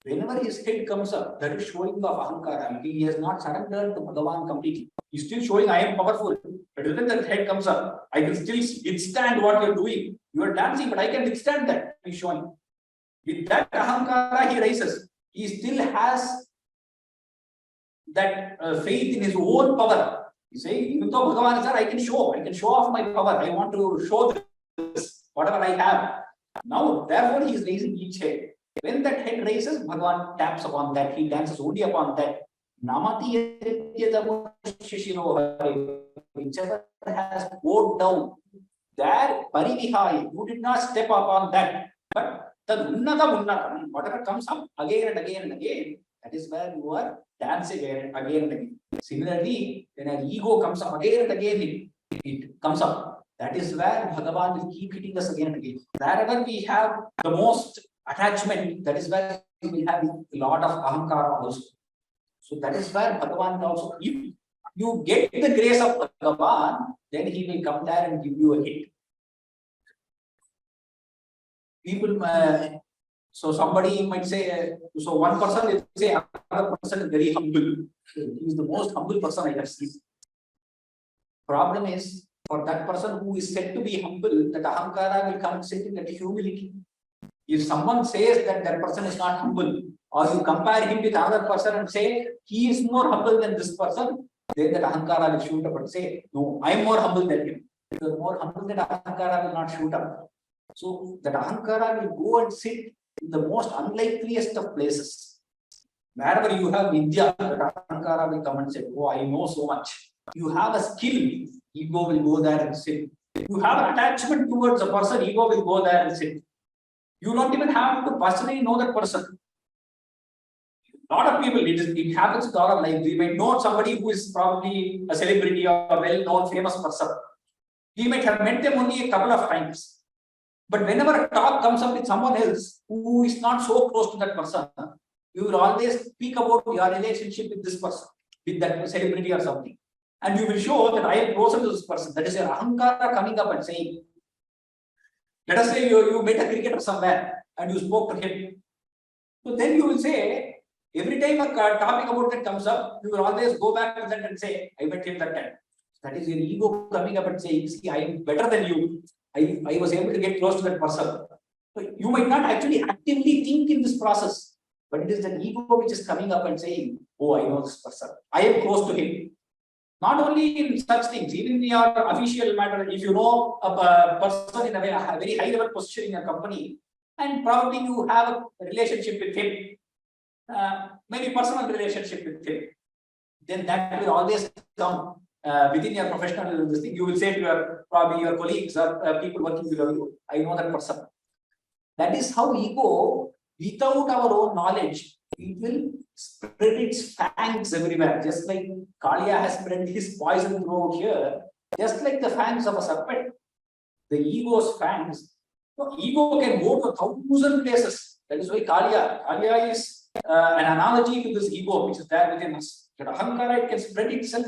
Whenever his head comes up, that is showing the ahankara. He has not surrendered to Bhagavan completely. He is still showing I am powerful. But when that head comes up, I can still withstand what you are doing. You are dancing, but I can withstand that. He is showing. With that ahankara he rises. He still has that faith in his own power. He says, even though Bhagavan is there, I can show off my power. I want to show this, whatever I have. Now, therefore, he is raising each head. When that head raises, Bhagavan taps upon that. He dances only upon that. Namati whichever has bowed down, there parivihaya, you did not step upon that. But whatever comes up again and again and again, that is where you are dancing again and again. Similarly, when an ego comes up again and again, it comes up. That is where Bhagavan will keep hitting us again and again. Wherever we have the most attachment, that is where we will have a lot of ahankara also. So that is where Bhagavan also, if you get the grace of Bhagavan, then he will come there and give you a hit. People, so somebody might say, so one person will say, another person is very humble. He is the most humble person I have seen. Problem is, for that person who is said to be humble, that ahankara will come and sit in that humility. If someone says that that person is not humble, or you compare him with another person and say, he is more humble than this person, then that ahankara will shoot up and say, no, I am more humble than him. If you are more humble, then ahankara will not shoot up. So that ahankara will go and sit in the most unlikeliest of places. Wherever you have vidya, that ahankara will come and say, oh, I know so much. You have a skill, ego will go there and sit. You have an attachment towards a person, ego will go there and sit. You don't even have to personally know that person. A lot of people, it happens to our life. We may know somebody who is probably a celebrity or a well-known famous person. We might have met them only a couple of times. But whenever a talk comes up with someone else who is not so close to that person, you will always speak about your relationship with this person, with that celebrity or something. And you will show that I am closer to this person. That is your ahankara coming up and saying, let us say you met a cricketer somewhere and you spoke to him. So then you will say, every time a topic about that comes up, you will always go back to that and say, I met him that time. That is your ego coming up and saying, see, I am better than you. I was able to get close to that person. So you might not actually actively think in this process, but it is the ego which is coming up and saying, oh, I know this person. I am close to him. Not only in such things, even in your official matter, if you know a person in a very high level position in your company, and probably you have a relationship with him, maybe personal relationship with him, then that will always come within your professional this thing. You will say to your probably your colleagues or people working with you, I know that person. That is how ego, without our own knowledge, it will spread its fangs everywhere. Just like Kalia has spread his poison through here, just like the fangs of a serpent, the ego's fangs. So ego can go to 1,000 places. That is why Kalia is an analogy to this ego which is there within us. That Ahankara, it can spread itself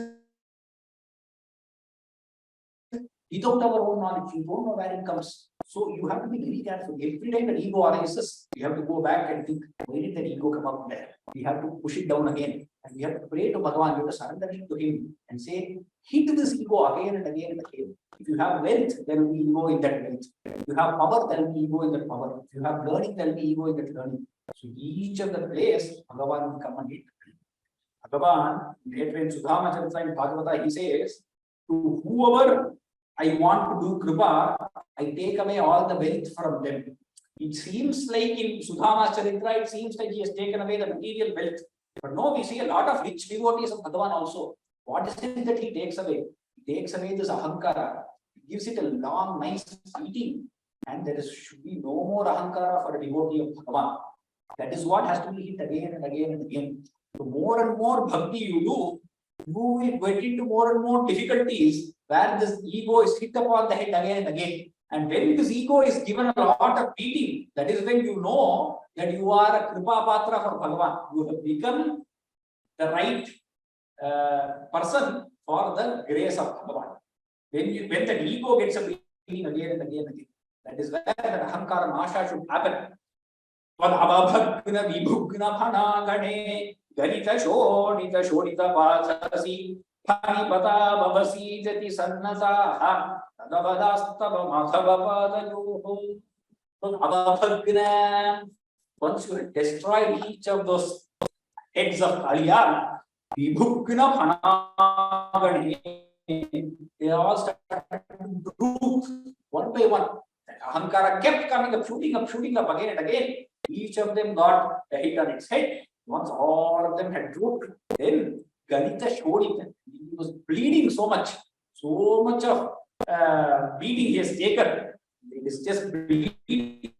without our own knowledge. You don't know where it comes. So you have to be very careful. Every time an ego arises, we have to go back and think, where did that ego come up there? We have to push it down again. And we have to pray to Bhagavan, we have to surrender it to him and say, hit this ego again and again and again. If you have wealth, there will be ego in that wealth. If you have power, there will be ego in that power. If you have learning, there will be ego in that learning. So each of the place, Bhagavan will come and hit. Bhagavan, later in Sudhama Charitra in Bhagavata, he says, to whoever I want to do kripa, I take away all the wealth from them. It seems like in Sudhama's Charitra, it seems like he has taken away the material wealth. But no, we see a lot of rich devotees of Bhagavan also. What is it that he takes away? He takes away this ahankara, gives it a long, nice beating, and there should be no more ahankara for a devotee of Bhagavan. That is what has to be hit again and again and again. So more and more bhakti you do, you will get into more and more difficulties where this ego is hit upon the head again and again. And when this ego is given a lot of beating, that is when you know that you are a kripa patra for Bhagavan. You have become the right person for the grace of Bhagavan. When the ego gets a beating again and again and again, that is where the ahankara nasha should happen. Avabhagna vibhugna bhanagane Ganita shodita pathasi Phanipata babasi jati sannata Tadavadastava madhavapadayoho. Avabhagna, once you have destroyed each of those heads of Kaliya, vibhugna bhanagane, they all started to droop one by one. Ahankara kept coming up, shooting up again and again. Each of them got a hit on its head. Once all of them had drooped, then Ganita Shodita, he was bleeding so much of beating he has taken. It is just bleeding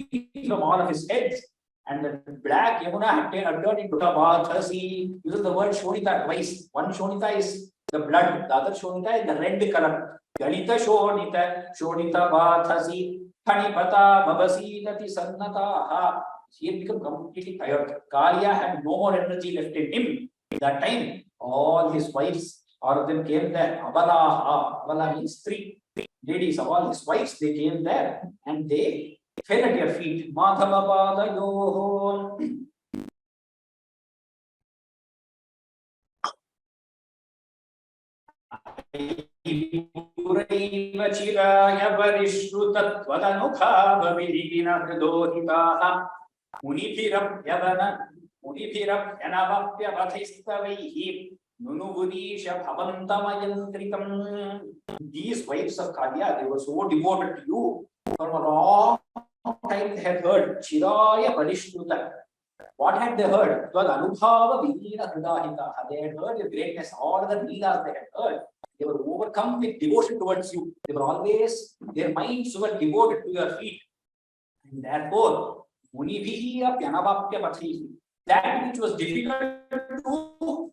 from all of his heads. And the black Yamuna had turned into the Pathasi. Uses the word Shodita twice. One Shodita is the blood, the other Shodita is the red color. Ganita Shodita Pathasi, Phanipata babasi jati sannata. He had become completely tired. Kaliya had no more energy left in him. At that time, all his wives, all of them came there. Abala means three ladies, all his wives, they came there and they fell at your feet. Madhavapadayoho. Puraiva chiraya varishrutat vadanukha vavilina hridohitaha munibhirabhyanavapyavathaistavaihi nunugurisha bhavantamayanthrikam. These wives of Kaliya, they were so devoted to you. For a long time they had heard Chiraya Varishruta. What had they heard? It was Anubhava Vilina Hridahitaha. They had heard your greatness, all the leelas they had heard. They were overcome with devotion towards you. They were always, their minds were devoted to your feet. And therefore, Munibhiya Pyanavapya Pathihi, that which was difficult to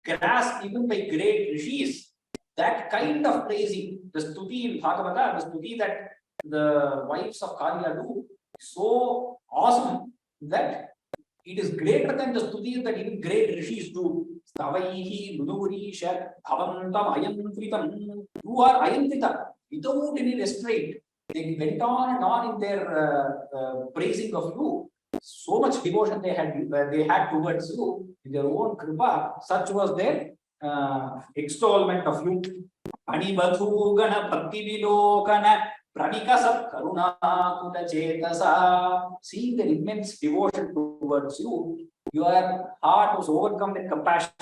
grasp even by great rishis, that kind of praising, the stuti in Bhagavata, the stuti that the wives of Kaliya do, so awesome that it is greater than the stuti that even great rishis do. Stavaihi nunugurisha bhavantam ayantritam. You are ayantrita without any restraint. They went on and on in their praising of you. So much devotion they had towards you in their own kripa. Such was their extolment of you. Anibadhu gana bhakti vilokana Pranikasat karuna kuta chetasa. Seeing the immense devotion towards you, your heart was overcome with compassion.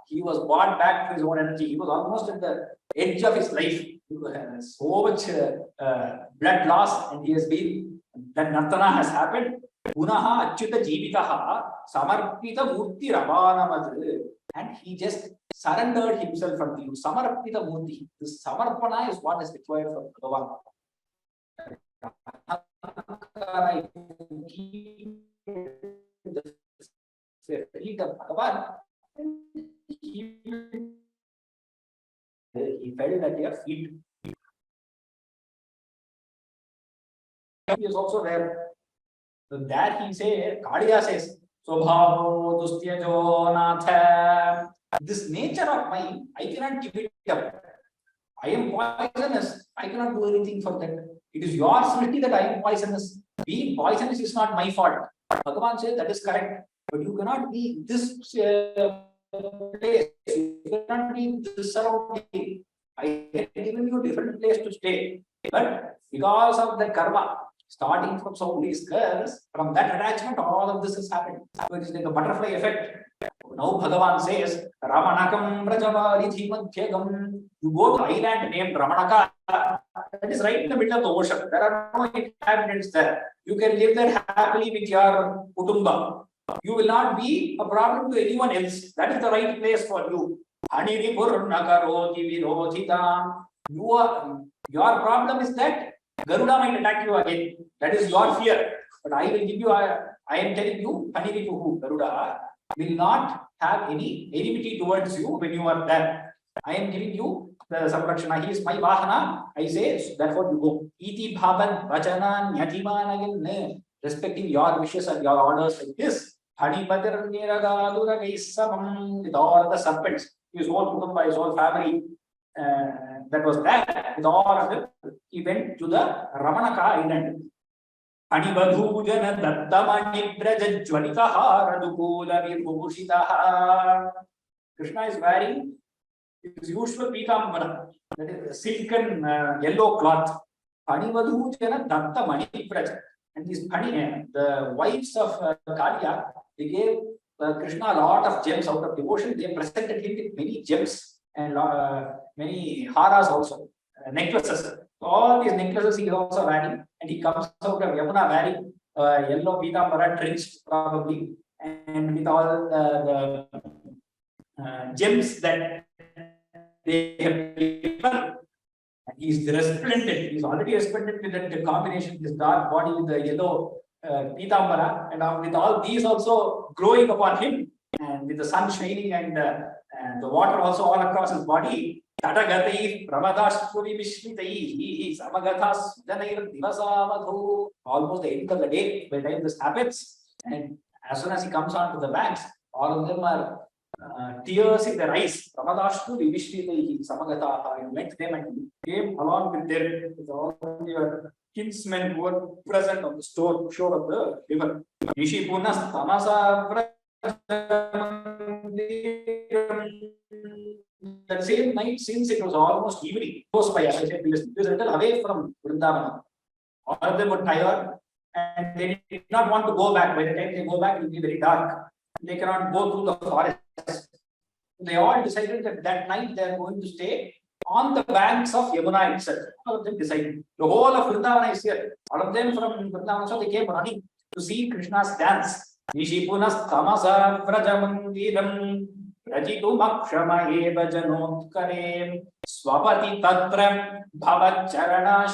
He was brought back to his own energy. He was almost at the edge of his life. So much blood loss, and he has been, that Nartana has happened. Punaha achyuta jivitaha samarpita murti ramanamad. And he just surrendered himself unto you. Samarpita murti. This samarpana is what is required for Bhagavan. Feet of Bhagavan, he fell at your feet. He is also there. So that he says, Kaliya says, Swabhavo dustyajo natha. This nature of mine, I cannot give it up. I am poisonous. I cannot do anything for that. It is your srishti that I am poisonous. Being poisonous is not my fault. Bhagavan says that is correct. But you cannot be in this place. You cannot be in this surrounding. I have given you a different place to stay. But because of the karma, starting from some of these girls, from that attachment, all of this has happened. So it is like a butterfly effect. Now Bhagavan says, Ramanakam Rajavalithi Madhyagam. You go to island named Ramanaka, that is right in the middle of the ocean. There are no inhabitants there. You can live there happily with your kutumba. You will not be a problem to anyone else. That is the right place for you. Your problem is that Garuda might attack you again. That is your fear. But I will give you, I am telling you, Haniripuhu, Garuda will not have any enmity towards you when you are there. I am giving you the Samrakshana. He is my Vahana. I say, therefore you go. Iti Bhavan Vachanan Yatimanagan, respecting your wishes and your orders like this. Hanipatir Niragadura Samam, with all the serpents, his whole Kutumba, his whole family, that was there, with all of them, he went to the Ramanaka island. Anibadhujana Dattamani Brajajwanitaha Radukula Virbhushitaha. Krishna is wearing his usual pitambara, that is a silken yellow cloth. Anibadhujana Dattamani Braja. And these the wives of Kaliya, they gave Krishna a lot of gems out of devotion. They presented him with many gems and many haras also, necklaces. So all these necklaces he is also wearing, and he comes out of Yamuna wearing yellow pitambara drenched probably, and with all the gems that they have given. He is resplendent. He is already resplendent with that combination, this dark body with the yellow pitambara, and with all these also glowing upon him, and with the sun shining and the water also all across his body. Tatagatai Pravadashpuri Mishritai Samagathas Janair Divasamadhu. Almost the end of the day, by the time this happens, and as soon as he comes onto the banks, all of them are tears in their eyes. Pramadashpuri Mishritai Samagataha. You met them and came along with them, with all your kinsmen who were present on the shore of the river. Nishipunas Tamasa. That same night, since it was almost evening, close by, as I said, it was a little away from Vrindavana. All of them were tired and they did not want to go back. By the time they go back, it will be very dark. They cannot go through the forest. They all decided that that night they are going to stay on the banks of Yamuna itself. All of them decided. The whole of Vrindavana is here. All of them from Vrindavana, so they came running to see Krishna's dance. Nishipunas tamasa vrajamandiram Rajitu Makshamaye Bajanotkare Swapati Tatra Bhavacharana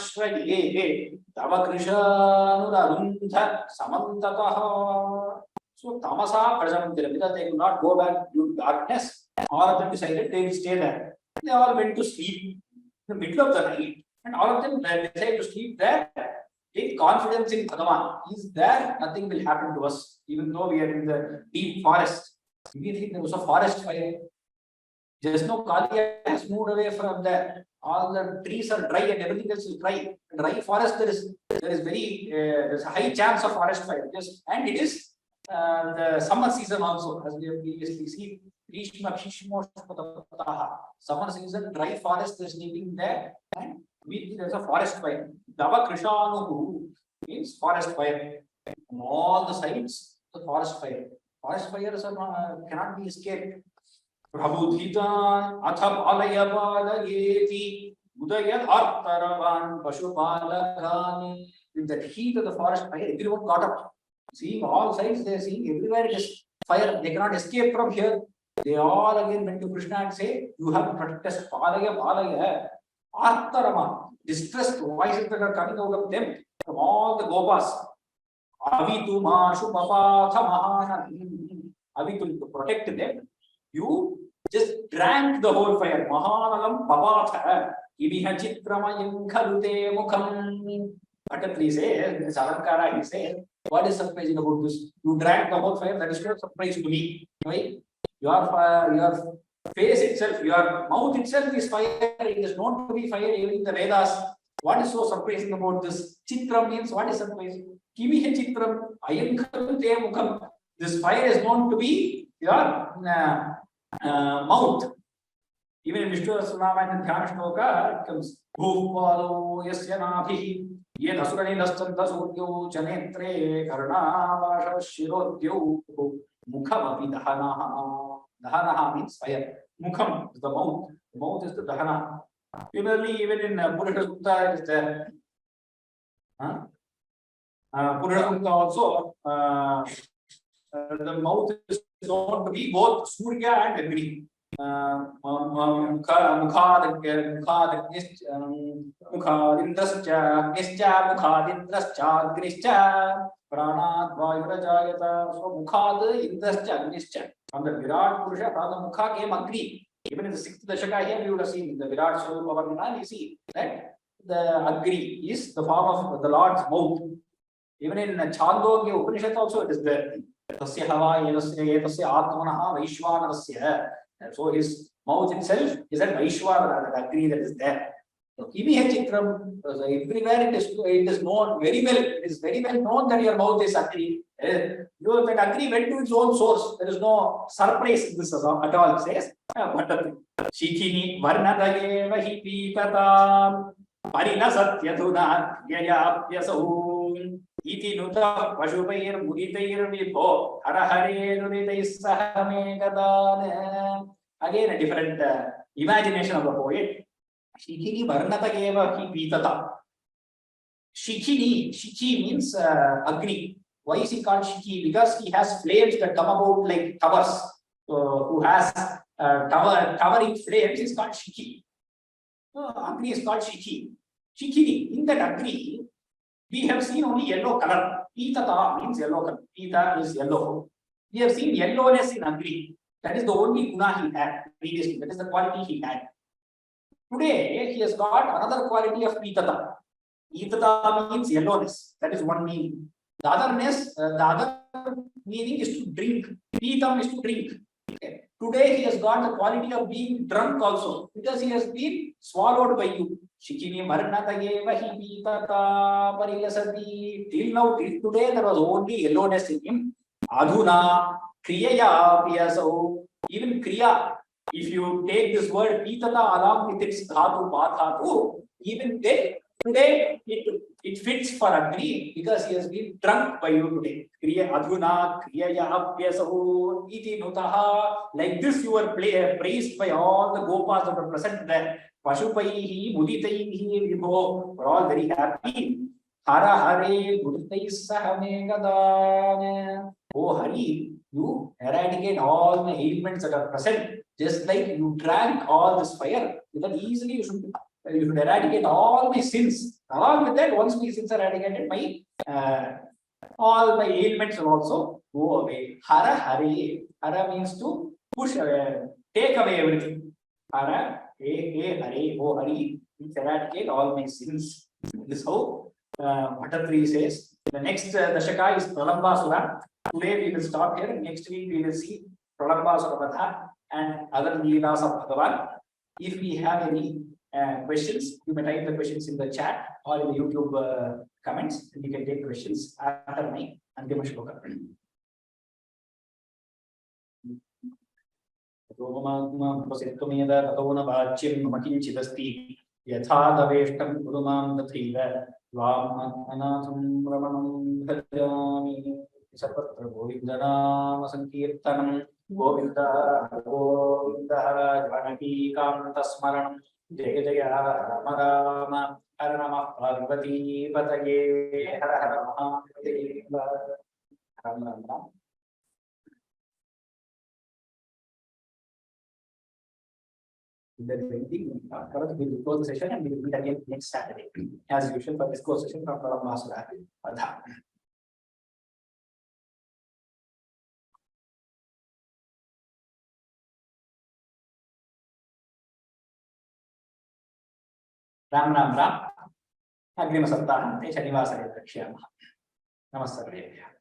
Tava Krishanurarundha Samantataha. So Tamasa Prajamandiram, because they could not go back due to darkness, all of them decided they will stay there. They all went to sleep in the middle of the night, and all of them decided to sleep there. Take confidence in Bhagavan. He is there, nothing will happen to us, even though we are in the deep forest. Immediately there was a forest fire. Just no Kaliya has moved away from there. All the trees are dry and everything else is dry. Dry forest, there is there's a high chance of forest fire. And it is the summer season also, as we have previously seen. Summer season, dry forest is sleeping there, and there's a forest fire. Dava Krishanuhu means forest fire. On all the sides, the forest fire. Forest fires cannot be escaped. Prabhudhitan Athabalaya Balayeti Udayat Artaravan Pashupalagan. In the heat of the forest fire, everyone got up. Seeing all sides, they are seeing everywhere it is fire. They cannot escape from here. They all again went to Krishna and say, you have to protect us. Palaya, Palaya. Artarama, distressed voices that are coming out of them from all the Gopas. Avitu Mashu Papatha Mahana. Avitu, to protect them, you just drank the whole fire. Mahanagam Papatha. Ibiha Chitramayam Kalute Mukham. Bhattatri says, Salankara, he says, what is surprising about this? You drank the whole fire, that is not surprise to me. Right? Your face itself, your mouth itself is fire. It is known to be fire even in the Vedas. What is so surprising about this? Chitram means what is surprising? Kimihe Chitram, Ayankalute Mukham. This fire is known to be your mouth. Even in Vishnu Sriman and Dhyana Shloka, it comes Bhuvpalo Yasya Nabhi. Ye Nasurani Nastanta Suryo Chanetre Karnavasha Shirodyo Mukhamapi Dahanaha. Dahanaha means fire. Mukham is the mouth. The mouth is the Dahana. Similarly, even in Purusha Sukta, it is there. Purusha Sukta also, the mouth is known to be both Surya and Agni. Mukhadindrascha Agnischa Mukhadindrascha Agnischa Pranat Vayurajayata. So Mukhad Indrascha Agnischa. From the Virat Purusha, from the Mukha came Agni. Even in the 6th Dashaka here, you would have seen the Virat Swarupa Varnana, you see that the Agni is the form of the Lord's mouth. Even in Chandogya Upanishad also it is there. Tasya Hava Yedasya Etasya Atmanaha Vaishwanarasya. So his mouth itself is at Vaishwanara, that Agni that is there. So Kimihe Chitram, everywhere it is known very well. It is very well known that your mouth is Agni. That Agni went to its own source. There is no surprise in this at all. It says, Shikini Varnadaye Vahi Pikatam Parina Satyaduna Yayapyasaun Iti Nuta Pashupair Muditair Vipo Harahare Nuditais Sahamegadan. Again, a different imagination of the poet. Shikini Varnadaye Vahi Pitata. Shikini, Shiki means Agni. Why is he called Shiki? Because he has flames that come about like towers. Who has towering flames is called Shiki. Agni is called Shiki. Shikini. In that Agni, we have seen only yellow color. Pitata means yellow color. Pita is yellow. We have seen yellowness in Agni. That is the only guna he had previously. That is the quality he had. Today, he has got another quality of Pitata. Pitata means yellowness. That is one meaning. The other meaning is to drink. Pitam is to drink. Okay. Today he has got the quality of being drunk also, because he has been swallowed by you. Shikini Marnataye Vahi Pitata Parilasati. Till now, till today, there was only yellowness in him. Adhuna Kriyaya Piyaso. Even Kriya, if you take this word Pitata along with its Dhatu Pathatu, even then, today it fits for Agni because he has been drunk by you today. Kriya Adhuna Kriyaya Apyasahu Iti Nutaha. Like this, you were praised by all the Gopas that were present there. Pashupaihi Muditaihi Vibho were all very happy. Hara Hare Muditais Sahamegadan. Oh Hari, you eradicate all the ailments that are present. Just like you drank all this fire, then easily you should eradicate all my sins. Along with that, once my sins are eradicated, all my ailments will also go away. Hara Hare. Hara means to push away, take away everything. Hara, Hare, oh Hari, means eradicate all my sins. This is how Bhattatri says. The next Dashaka is Pralambasura. Today we will stop here. Next week we will see Pralambasura Vatha and other Leelas of Bhagavan. If we have any questions, you may type the questions in the chat or in the YouTube comments, and you can take questions after my Antima Shloka. उपसित्वमेद ततो न वाच्यं मम किञ्चिदस्ति यथा तवेष्टं कुरु मां तथैव त्वामनाथं रमणं भजामि सर्वत्र गोविन्दनाम संकीर्तनं गोविन्द गोविन्द जानकीकान्तस्मरणं जय जय राम राम हर नमः पार्वतीपतये हर हर Mahadev Ram Ram Ram. Bharat will close the session and we will meet again next Saturday as usual for this close session from Pranam Masura. Ram Ram Ram. अग्रिम सप्ताहान्ते शनिवासरे द्रक्ष्यामः. नमस्ते.